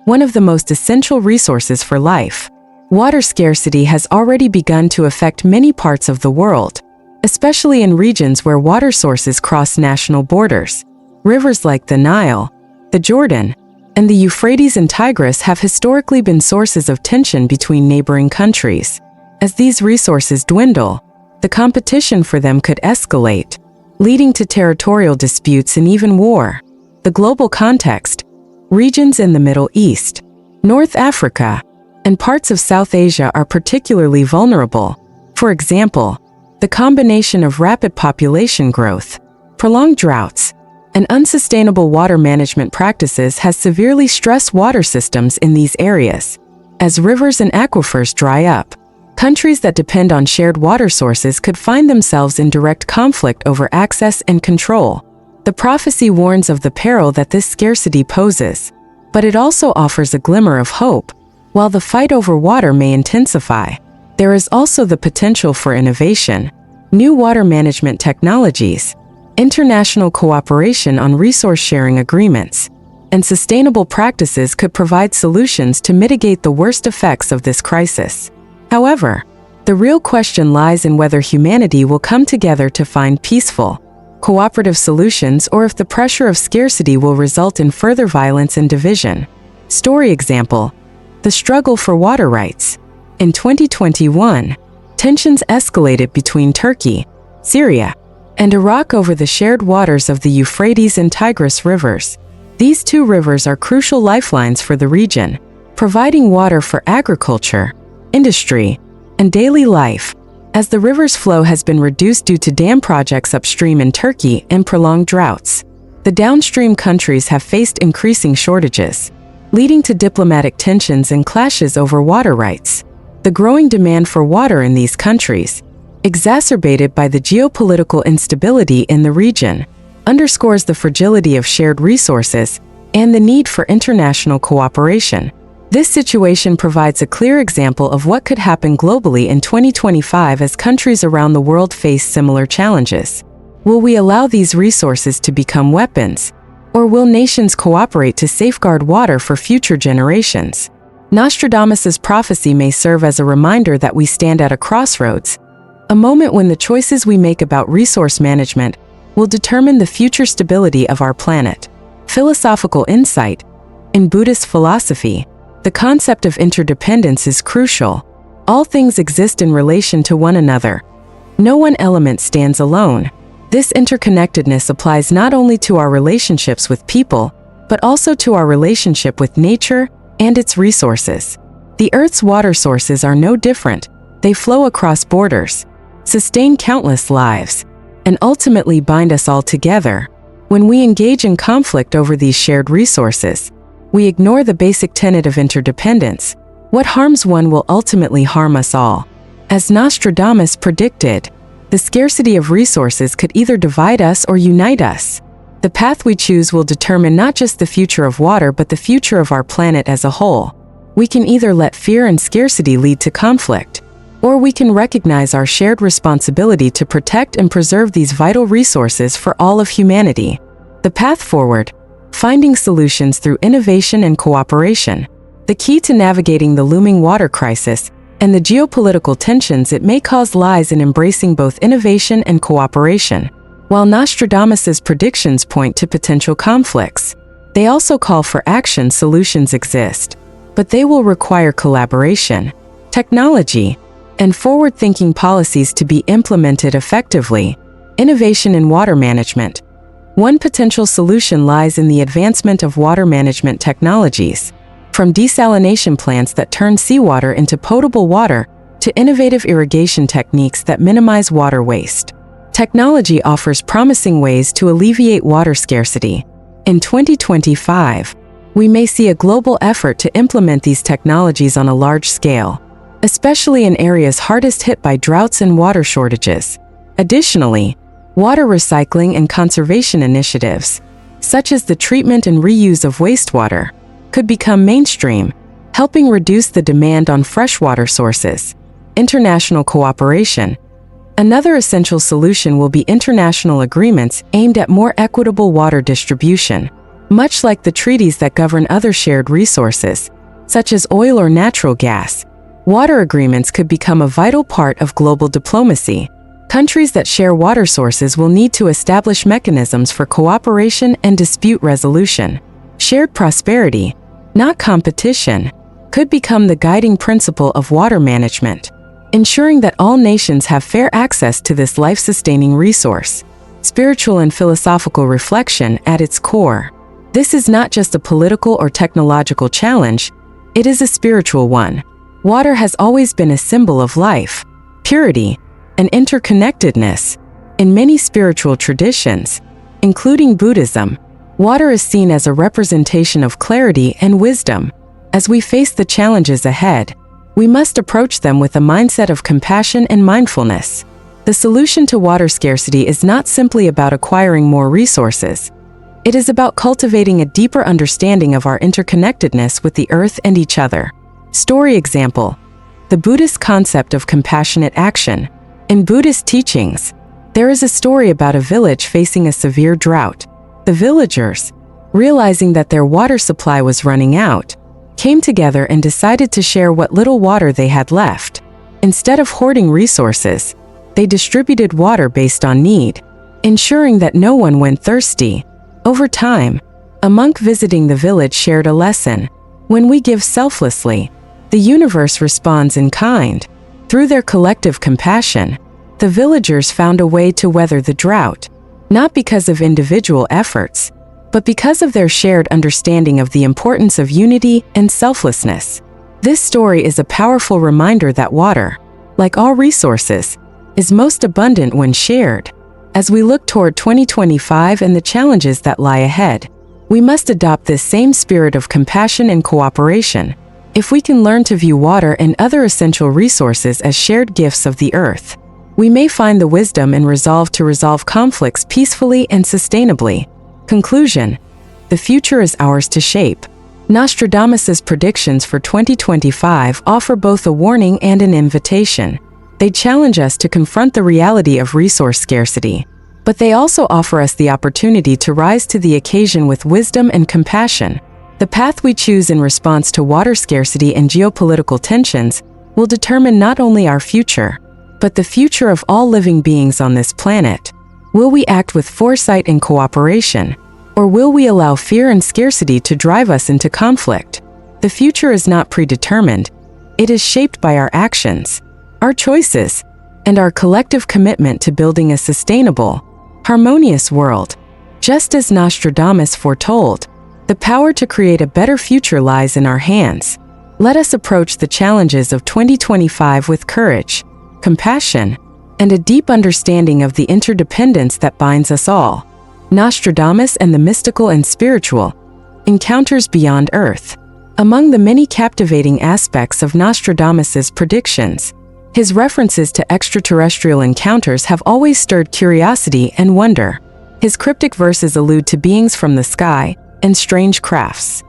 one of the most essential resources for life. Water scarcity has already begun to affect many parts of the world, especially in regions where water sources cross national borders. Rivers like the Nile, the Jordan, and the Euphrates and Tigris have historically been sources of tension between neighboring countries. As these resources dwindle, the competition for them could escalate, leading to territorial disputes and even war. The global context. Regions in the Middle East, North Africa, and parts of South Asia are particularly vulnerable. For example, the combination of rapid population growth, prolonged droughts, and unsustainable water management practices has severely stressed water systems in these areas. As rivers and aquifers dry up, countries that depend on shared water sources could find themselves in direct conflict over access and control. The prophecy warns of the peril that this scarcity poses, but it also offers a glimmer of hope. While the fight over water may intensify, there is also the potential for innovation, new water management technologies, international cooperation on resource-sharing agreements, and sustainable practices could provide solutions to mitigate the worst effects of this crisis. However, the real question lies in whether humanity will come together to find peaceful, cooperative solutions or if the pressure of scarcity will result in further violence and division. Story example: the struggle for water rights. In 2021, tensions escalated between Turkey, Syria, and Iraq over the shared waters of the Euphrates and Tigris rivers. These 2 rivers are crucial lifelines for the region, providing water for agriculture, industry, and daily life. As the river's flow has been reduced due to dam projects upstream in Turkey and prolonged droughts, the downstream countries have faced increasing shortages, leading to diplomatic tensions and clashes over water rights. The growing demand for water in these countries, exacerbated by the geopolitical instability in the region, underscores the fragility of shared resources and the need for international cooperation. This situation provides a clear example of what could happen globally in 2025 as countries around the world face similar challenges. Will we allow these resources to become weapons, or will nations cooperate to safeguard water for future generations? Nostradamus's prophecy may serve as a reminder that we stand at a crossroads, a moment when the choices we make about resource management will determine the future stability of our planet. Philosophical insight. In Buddhist philosophy, the concept of interdependence is crucial. All things exist in relation to one another. No one element stands alone. This interconnectedness applies not only to our relationships with people, but also to our relationship with nature and its resources. The Earth's water sources are no different. They flow across borders, sustain countless lives, and ultimately bind us all together. When we engage in conflict over these shared resources, we ignore the basic tenet of interdependence. What harms one will ultimately harm us all. As Nostradamus predicted, the scarcity of resources could either divide us or unite us. The path we choose will determine not just the future of water but the future of our planet as a whole. We can either let fear and scarcity lead to conflict, or we can recognize our shared responsibility to protect and preserve these vital resources for all of humanity. The path forward: finding solutions through innovation and cooperation. The key to navigating the looming water crisis and the geopolitical tensions it may cause lies in embracing both innovation and cooperation. While Nostradamus's predictions point to potential conflicts, they also call for action. Solutions exist, but they will require collaboration, technology, and forward-thinking policies to be implemented effectively. Innovation in water management. One potential solution lies in the advancement of water management technologies, from desalination plants that turn seawater into potable water to innovative irrigation techniques that minimize water waste. Technology offers promising ways to alleviate water scarcity. In 2025, we may see a global effort to implement these technologies on a large scale, especially in areas hardest hit by droughts and water shortages. Additionally, water recycling and conservation initiatives, such as the treatment and reuse of wastewater, could become mainstream, helping reduce the demand on freshwater sources. International cooperation. Another essential solution will be international agreements aimed at more equitable water distribution. Much like the treaties that govern other shared resources, such as oil or natural gas, water agreements could become a vital part of global diplomacy. Countries that share water sources will need to establish mechanisms for cooperation and dispute resolution. Shared prosperity, not competition, could become the guiding principle of water management, ensuring that all nations have fair access to this life-sustaining resource. Spiritual and philosophical reflection at its core. This is not just a political or technological challenge, it is a spiritual one. Water has always been a symbol of life, purity, and interconnectedness. In many spiritual traditions, including Buddhism, water is seen as a representation of clarity and wisdom. As we face the challenges ahead, we must approach them with a mindset of compassion and mindfulness. The solution to water scarcity is not simply about acquiring more resources. It is about cultivating a deeper understanding of our interconnectedness with the earth and each other. Story example: the Buddhist concept of compassionate action. In Buddhist teachings, there is a story about a village facing a severe drought. The villagers, realizing that their water supply was running out, came together and decided to share what little water they had left. Instead of hoarding resources, they distributed water based on need, ensuring that no one went thirsty. Over time, a monk visiting the village shared a lesson: when we give selflessly, the universe responds in kind. Through their collective compassion, the villagers found a way to weather the drought, not because of individual efforts, but because of their shared understanding of the importance of unity and selflessness. This story is a powerful reminder that water, like all resources, is most abundant when shared. As we look toward 2025 and the challenges that lie ahead, we must adopt this same spirit of compassion and cooperation. If we can learn to view water and other essential resources as shared gifts of the earth, we may find the wisdom and resolve to resolve conflicts peacefully and sustainably. Conclusion: the future is ours to shape. Nostradamus's predictions for 2025 offer both a warning and an invitation. They challenge us to confront the reality of resource scarcity, but they also offer us the opportunity to rise to the occasion with wisdom and compassion. The path we choose in response to water scarcity and geopolitical tensions will determine not only our future, but the future of all living beings on this planet. Will we act with foresight and cooperation, or will we allow fear and scarcity to drive us into conflict? The future is not predetermined. It is shaped by our actions, our choices, and our collective commitment to building a sustainable, harmonious world. Just as Nostradamus foretold, the power to create a better future lies in our hands. Let us approach the challenges of 2025 with courage, compassion, and a deep understanding of the interdependence that binds us all. Nostradamus and the mystical and spiritual. Encounters beyond Earth. Among the many captivating aspects of Nostradamus's predictions, his references to extraterrestrial encounters have always stirred curiosity and wonder. His cryptic verses allude to beings from the sky and strange crafts,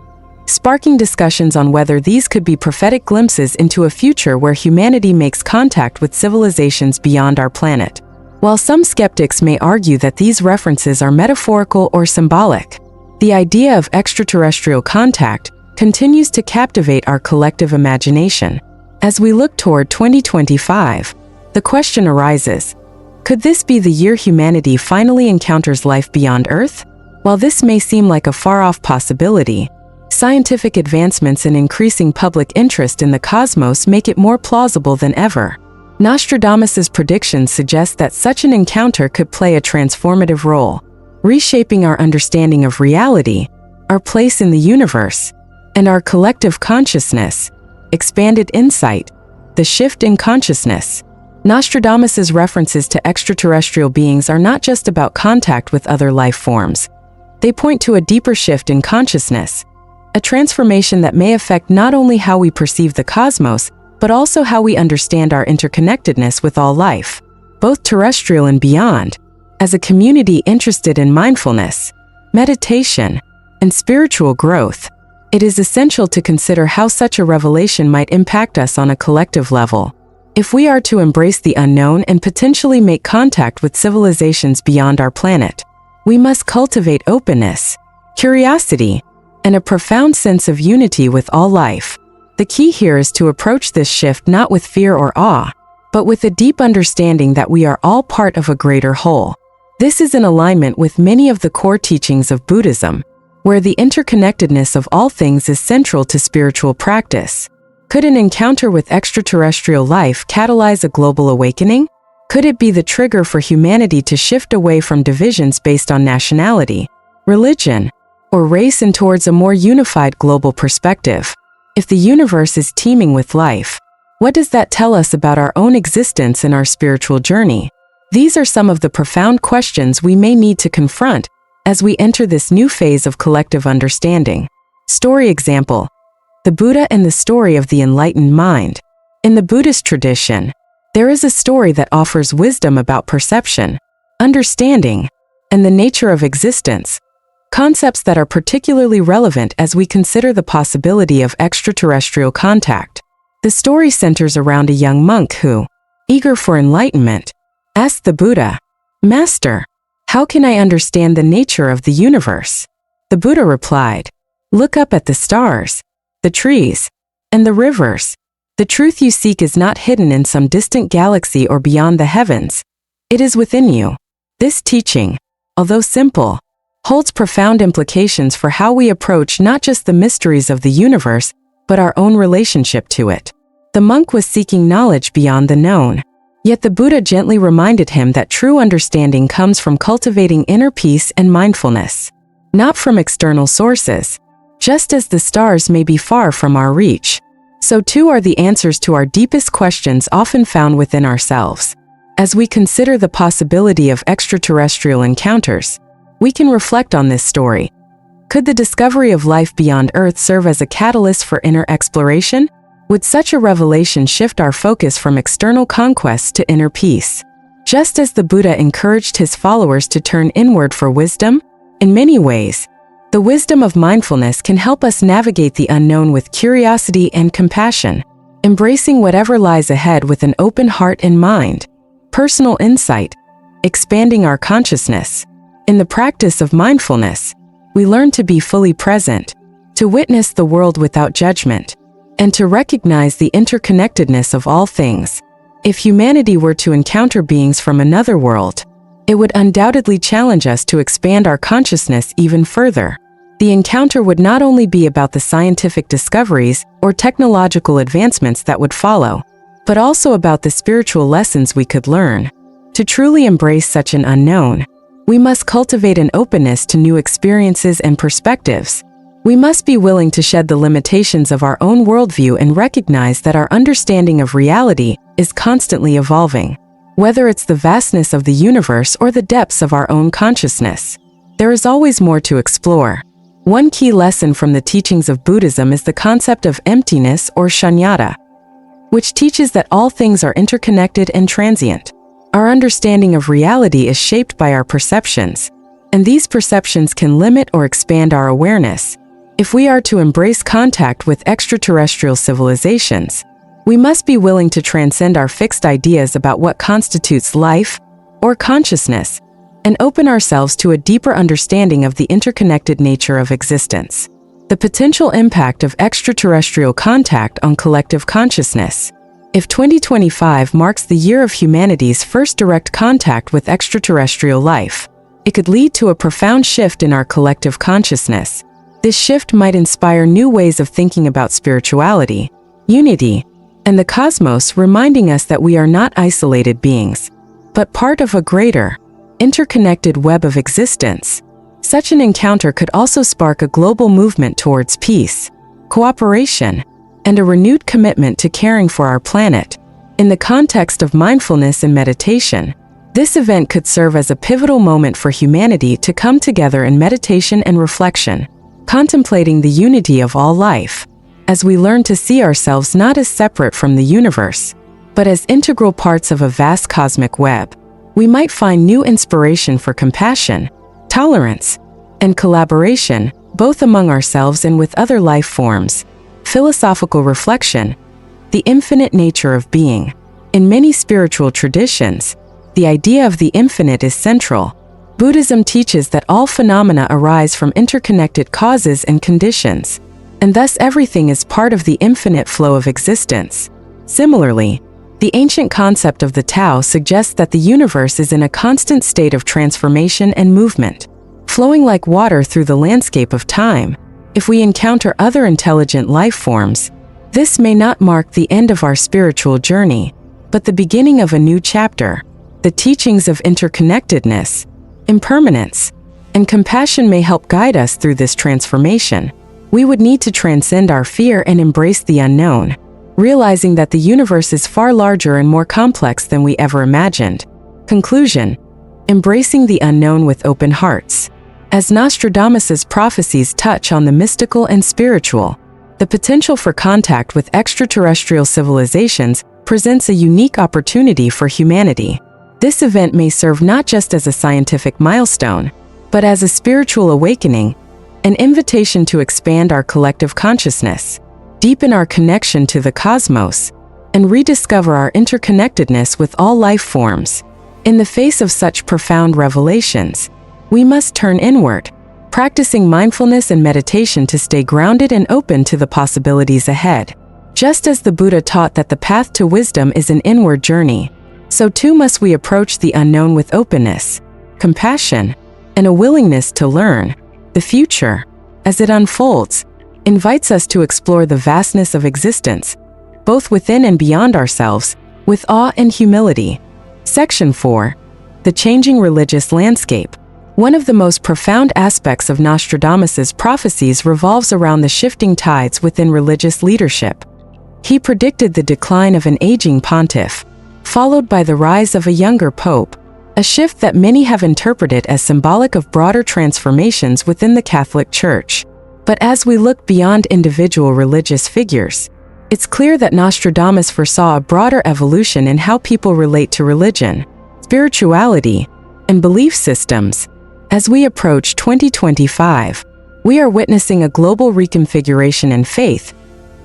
sparking discussions on whether these could be prophetic glimpses into a future where humanity makes contact with civilizations beyond our planet. While some skeptics may argue that these references are metaphorical or symbolic, the idea of extraterrestrial contact continues to captivate our collective imagination. As we look toward 2025, the question arises, could this be the year humanity finally encounters life beyond Earth? While this may seem like a far-off possibility, scientific advancements and increasing public interest in the cosmos make it more plausible than ever. Nostradamus's predictions suggest that such an encounter could play a transformative role, reshaping our understanding of reality, our place in the universe, and our collective consciousness. Expanded insight. The shift in consciousness. Nostradamus's references to extraterrestrial beings are not just about contact with other life forms. They point to a deeper shift in consciousness, a transformation that may affect not only how we perceive the cosmos, but also how we understand our interconnectedness with all life, both terrestrial and beyond. As a community interested in mindfulness, meditation, and spiritual growth, it is essential to consider how such a revelation might impact us on a collective level. If we are to embrace the unknown and potentially make contact with civilizations beyond our planet, we must cultivate openness, curiosity, and a profound sense of unity with all life. The key here is to approach this shift not with fear or awe, but with a deep understanding that we are all part of a greater whole. This is in alignment with many of the core teachings of Buddhism, where the interconnectedness of all things is central to spiritual practice. Could an encounter with extraterrestrial life catalyze a global awakening? Could it be the trigger for humanity to shift away from divisions based on nationality, religion, or race and towards a more unified global perspective? If the universe is teeming with life, what does that tell us about our own existence and our spiritual journey? These are some of the profound questions we may need to confront as we enter this new phase of collective understanding. Story example: the Buddha and the story of the enlightened mind. In the Buddhist tradition, there is a story that offers wisdom about perception, understanding, and the nature of existence, concepts that are particularly relevant as we consider the possibility of extraterrestrial contact. The story centers around a young monk who, eager for enlightenment, asked the Buddha, "Master, how can I understand the nature of the universe?" The Buddha replied, "Look up at the stars, the trees, and the rivers. The truth you seek is not hidden in some distant galaxy or beyond the heavens. It is within you." This teaching, although simple, holds profound implications for how we approach not just the mysteries of the universe, but our own relationship to it. The monk was seeking knowledge beyond the known, yet the Buddha gently reminded him that true understanding comes from cultivating inner peace and mindfulness, not from external sources. Just as the stars may be far from our reach, so too are the answers to our deepest questions often found within ourselves. As we consider the possibility of extraterrestrial encounters, we can reflect on this story. Could the discovery of life beyond Earth serve as a catalyst for inner exploration? Would such a revelation shift our focus from external conquests to inner peace? Just as the Buddha encouraged his followers to turn inward for wisdom, in many ways, the wisdom of mindfulness can help us navigate the unknown with curiosity and compassion, embracing whatever lies ahead with an open heart and mind. Personal insight, expanding our consciousness. In the practice of mindfulness, we learn to be fully present, to witness the world without judgment, and to recognize the interconnectedness of all things. If humanity were to encounter beings from another world, it would undoubtedly challenge us to expand our consciousness even further. The encounter would not only be about the scientific discoveries or technological advancements that would follow, but also about the spiritual lessons we could learn. To truly embrace such an unknown, we must cultivate an openness to new experiences and perspectives. We must be willing to shed the limitations of our own worldview and recognize that our understanding of reality is constantly evolving. Whether it's the vastness of the universe or the depths of our own consciousness, there is always more to explore. One key lesson from the teachings of Buddhism is the concept of emptiness or shunyata, which teaches that all things are interconnected and transient. Our understanding of reality is shaped by our perceptions, and these perceptions can limit or expand our awareness. If we are to embrace contact with extraterrestrial civilizations, we must be willing to transcend our fixed ideas about what constitutes life or consciousness and open ourselves to a deeper understanding of the interconnected nature of existence. The potential impact of extraterrestrial contact on collective consciousness. If 2025 marks the year of humanity's first direct contact with extraterrestrial life, it could lead to a profound shift in our collective consciousness. This shift might inspire new ways of thinking about spirituality, unity, and the cosmos, reminding us that we are not isolated beings, but part of a greater, interconnected web of existence. Such an encounter could also spark a global movement towards peace, cooperation, and a renewed commitment to caring for our planet. In the context of mindfulness and meditation, this event could serve as a pivotal moment for humanity to come together in meditation and reflection, contemplating the unity of all life. As we learn to see ourselves not as separate from the universe, but as integral parts of a vast cosmic web, we might find new inspiration for compassion, tolerance, and collaboration, both among ourselves and with other life forms. Philosophical reflection, the infinite nature of being. In many spiritual traditions, the idea of the infinite is central. Buddhism teaches that all phenomena arise from interconnected causes and conditions, and thus everything is part of the infinite flow of existence. Similarly, the ancient concept of the Tao suggests that the universe is in a constant state of transformation and movement, flowing like water through the landscape of time. If we encounter other intelligent life forms, this may not mark the end of our spiritual journey, but the beginning of a new chapter. The teachings of interconnectedness, impermanence, and compassion may help guide us through this transformation. We would need to transcend our fear and embrace the unknown, realizing that the universe is far larger and more complex than we ever imagined. Conclusion: embracing the unknown with open hearts. As Nostradamus's prophecies touch on the mystical and spiritual, the potential for contact with extraterrestrial civilizations presents a unique opportunity for humanity. This event may serve not just as a scientific milestone, but as a spiritual awakening, an invitation to expand our collective consciousness, deepen our connection to the cosmos, and rediscover our interconnectedness with all life forms. In the face of such profound revelations, we must turn inward, practicing mindfulness and meditation to stay grounded and open to the possibilities ahead. Just as the Buddha taught that the path to wisdom is an inward journey, so too must we approach the unknown with openness, compassion, and a willingness to learn. The future, as it unfolds, invites us to explore the vastness of existence, both within and beyond ourselves, with awe and humility. Section 4. The changing religious landscape. One of the most profound aspects of Nostradamus's prophecies revolves around the shifting tides within religious leadership. He predicted the decline of an aging pontiff, followed by the rise of a younger pope, a shift that many have interpreted as symbolic of broader transformations within the Catholic Church. But as we look beyond individual religious figures, it's clear that Nostradamus foresaw a broader evolution in how people relate to religion, spirituality, and belief systems. As we approach 2025, we are witnessing a global reconfiguration in faith,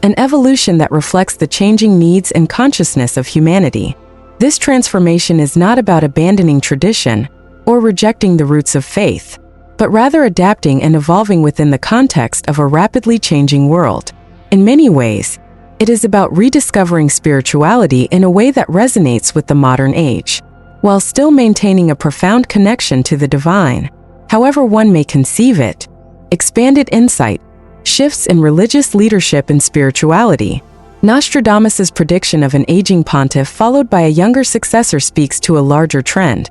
an evolution that reflects the changing needs and consciousness of humanity. This transformation is not about abandoning tradition or rejecting the roots of faith, but rather adapting and evolving within the context of a rapidly changing world. In many ways, it is about rediscovering spirituality in a way that resonates with the modern age, while still maintaining a profound connection to the divine. However one may conceive it, expanded insight, shifts in religious leadership and spirituality. Nostradamus's prediction of an aging pontiff followed by a younger successor speaks to a larger trend: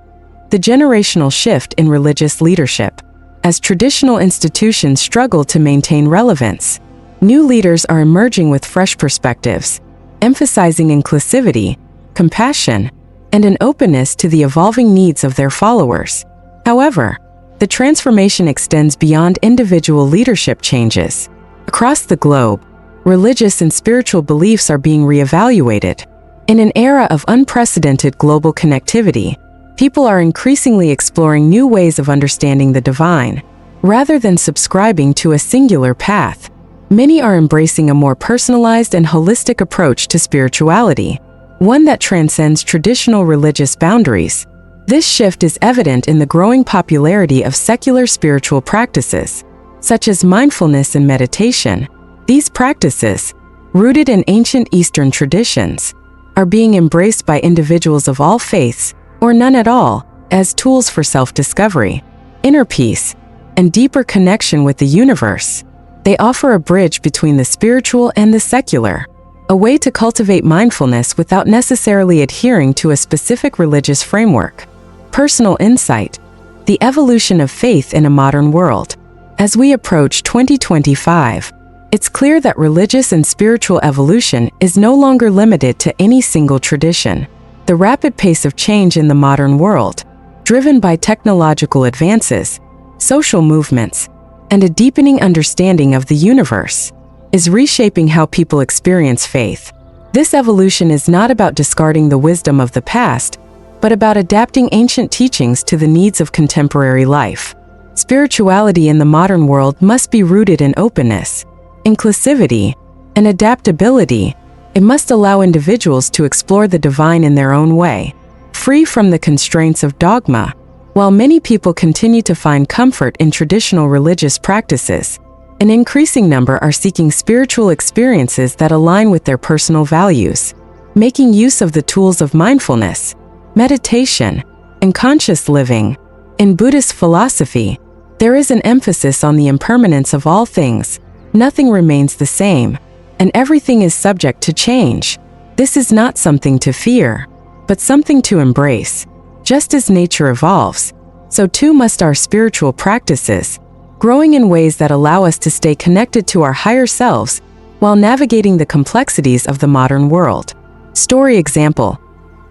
the generational shift in religious leadership. As traditional institutions struggle to maintain relevance, new leaders are emerging with fresh perspectives, emphasizing inclusivity, compassion, and an openness to the evolving needs of their followers. However, the transformation extends beyond individual leadership changes. Across the globe, religious and spiritual beliefs are being reevaluated. In an era of unprecedented global connectivity, people are increasingly exploring new ways of understanding the divine. Rather than subscribing to a singular path, many are embracing a more personalized and holistic approach to spirituality, one that transcends traditional religious boundaries. This shift is evident in the growing popularity of secular spiritual practices, such as mindfulness and meditation. These practices, rooted in ancient Eastern traditions, are being embraced by individuals of all faiths, or none at all, as tools for self-discovery, inner peace, and deeper connection with the universe. They offer a bridge between the spiritual and the secular, a way to cultivate mindfulness without necessarily adhering to a specific religious framework. Personal insight: the evolution of faith in a modern world. As we approach 2025, it's clear that religious and spiritual evolution is no longer limited to any single tradition. The rapid pace of change in the modern world, driven by technological advances, social movements, and a deepening understanding of the universe, is reshaping how people experience faith. This evolution is not about discarding the wisdom of the past, but about adapting ancient teachings to the needs of contemporary life. Spirituality in the modern world must be rooted in openness, inclusivity, and adaptability. It must allow individuals to explore the divine in their own way, free from the constraints of dogma. While many people continue to find comfort in traditional religious practices, an increasing number are seeking spiritual experiences that align with their personal values. Making use of the tools of mindfulness, meditation, and conscious living. In Buddhist philosophy, there is an emphasis on the impermanence of all things. Nothing remains the same, and everything is subject to change. This is not something to fear, but something to embrace. Just as nature evolves, so too must our spiritual practices, growing in ways that allow us to stay connected to our higher selves while navigating the complexities of the modern world. Story example: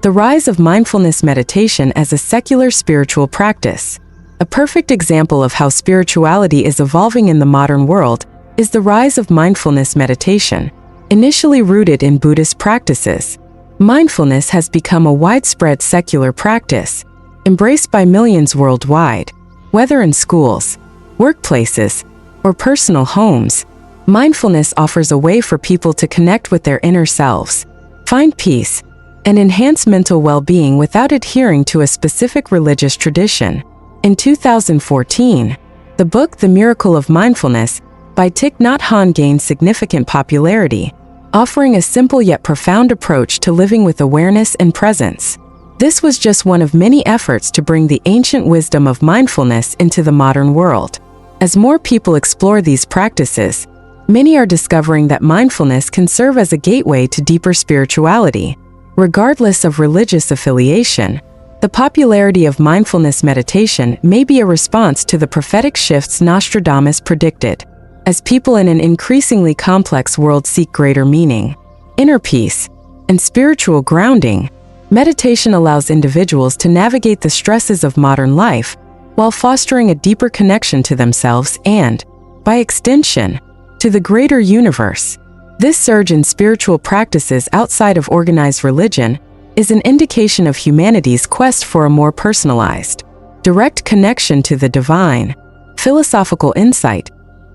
the rise of mindfulness meditation as a secular spiritual practice. A perfect example of how spirituality is evolving in the modern world is the rise of mindfulness meditation. Initially rooted in Buddhist practices, mindfulness has become a widespread secular practice, embraced by millions worldwide. Whether in schools, workplaces, or personal homes, mindfulness offers a way for people to connect with their inner selves, find peace, and enhance mental well-being without adhering to a specific religious tradition. In 2014, the book The Miracle of Mindfulness by Thich Nhat Hanh gained significant popularity, offering a simple yet profound approach to living with awareness and presence. This was just one of many efforts to bring the ancient wisdom of mindfulness into the modern world. As more people explore these practices, many are discovering that mindfulness can serve as a gateway to deeper spirituality. Regardless of religious affiliation, the popularity of mindfulness meditation may be a response to the prophetic shifts Nostradamus predicted. As people in an increasingly complex world seek greater meaning, inner peace, and spiritual grounding, meditation allows individuals to navigate the stresses of modern life while fostering a deeper connection to themselves and, by extension, to the greater universe. This surge in spiritual practices outside of organized religion is an indication of humanity's quest for a more personalized, direct connection to the divine. Philosophical insight: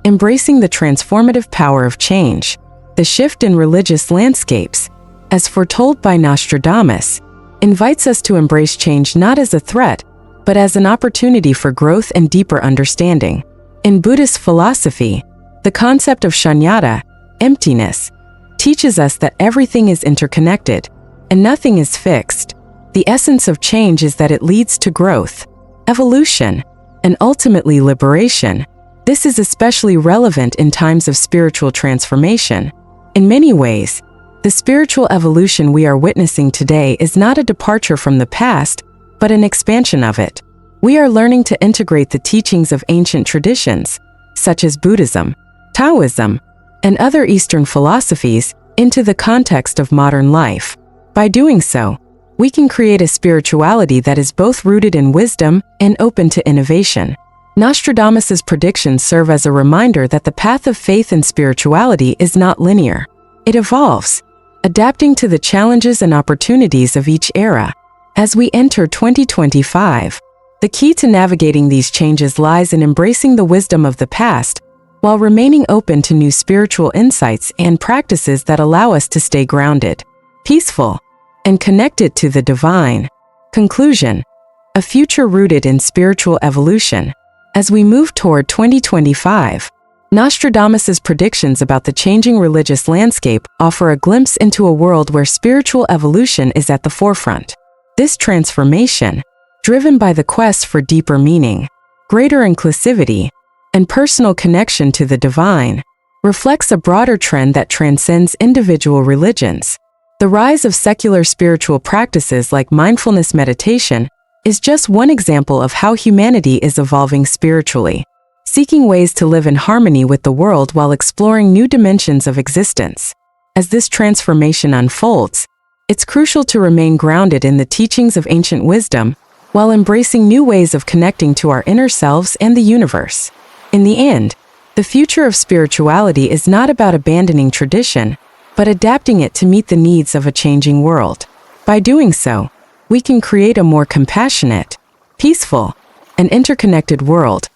embracing the transformative power of change. The shift in religious landscapes, as foretold by Nostradamus, invites us to embrace change not as a threat, but as an opportunity for growth and deeper understanding. In Buddhist philosophy, the concept of shunyata, emptiness, teaches us that everything is interconnected, and nothing is fixed. The essence of change is that it leads to growth, evolution, and ultimately liberation. This is especially relevant in times of spiritual transformation. In many ways, the spiritual evolution we are witnessing today is not a departure from the past, but an expansion of it. We are learning to integrate the teachings of ancient traditions, such as Buddhism, Taoism, and other Eastern philosophies, into the context of modern life. By doing so, we can create a spirituality that is both rooted in wisdom and open to innovation. Nostradamus's predictions serve as a reminder that the path of faith and spirituality is not linear. It evolves, adapting to the challenges and opportunities of each era. As we enter 2025, the key to navigating these changes lies in embracing the wisdom of the past while remaining open to new spiritual insights and practices that allow us to stay grounded, peaceful, and connected to the divine. Conclusion: a future rooted in spiritual evolution. As we move toward 2025, Nostradamus's predictions about the changing religious landscape offer a glimpse into a world where spiritual evolution is at the forefront. This transformation, driven by the quest for deeper meaning, greater inclusivity, and personal connection to the divine, reflects a broader trend that transcends individual religions. The rise of secular spiritual practices like mindfulness meditation is just one example of how humanity is evolving spiritually, seeking ways to live in harmony with the world while exploring new dimensions of existence. As this transformation unfolds, it's crucial to remain grounded in the teachings of ancient wisdom while embracing new ways of connecting to our inner selves and the universe. In the end, the future of spirituality is not about abandoning tradition, but adapting it to meet the needs of a changing world. By doing so, we can create a more compassionate, peaceful, and interconnected world.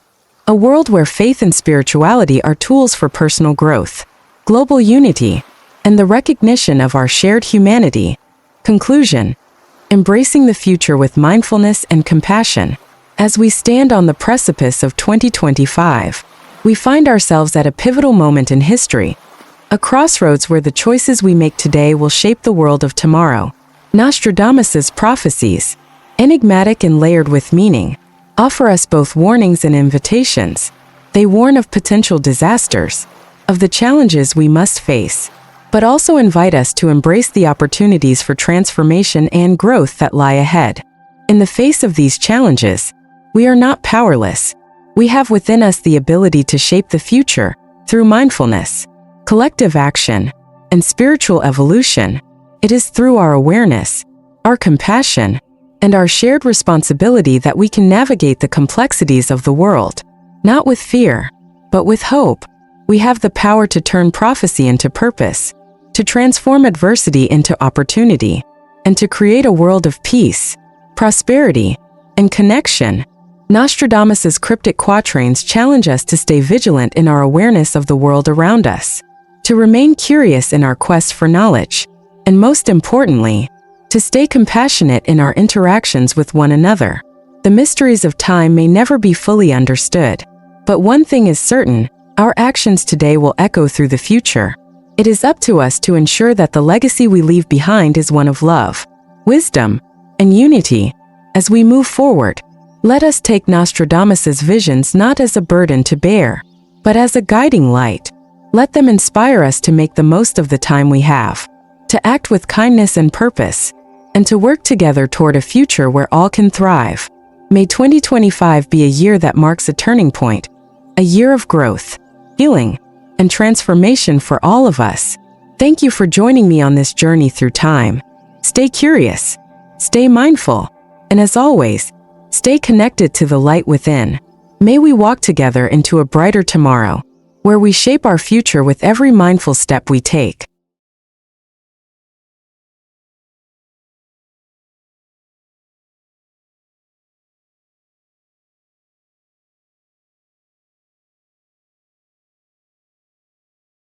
A world where faith and spirituality are tools for personal growth, global unity, and the recognition of our shared humanity. Conclusion: embracing the future with mindfulness and compassion. As we stand on the precipice of 2025, we find ourselves at a pivotal moment in history, a crossroads where the choices we make today will shape the world of tomorrow. Nostradamus's prophecies, enigmatic and layered with meaning, offer us both warnings and invitations. They warn of potential disasters, of the challenges we must face, but also invite us to embrace the opportunities for transformation and growth that lie ahead. In the face of these challenges, we are not powerless. We have within us the ability to shape the future through mindfulness, collective action, and spiritual evolution. It is through our awareness, our compassion, and our shared responsibility that we can navigate the complexities of the world. Not with fear, but with hope. We have the power to turn prophecy into purpose, to transform adversity into opportunity, and to create a world of peace, prosperity, and connection. Nostradamus's cryptic quatrains challenge us to stay vigilant in our awareness of the world around us, to remain curious in our quest for knowledge, and most importantly, to stay compassionate in our interactions with one another. The mysteries of time may never be fully understood, but one thing is certain: our actions today will echo through the future. It is up to us to ensure that the legacy we leave behind is one of love, wisdom, and unity. As we move forward, let us take Nostradamus's visions not as a burden to bear, but as a guiding light. Let them inspire us to make the most of the time we have, to act with kindness and purpose, and to work together toward a future where all can thrive. May 2025 be a year that marks a turning point, a year of growth, healing, and transformation for all of us. Thank you for joining me on this journey through time. Stay curious, stay mindful, and as always, stay connected to the light within. May we walk together into a brighter tomorrow, where we shape our future with every mindful step we take.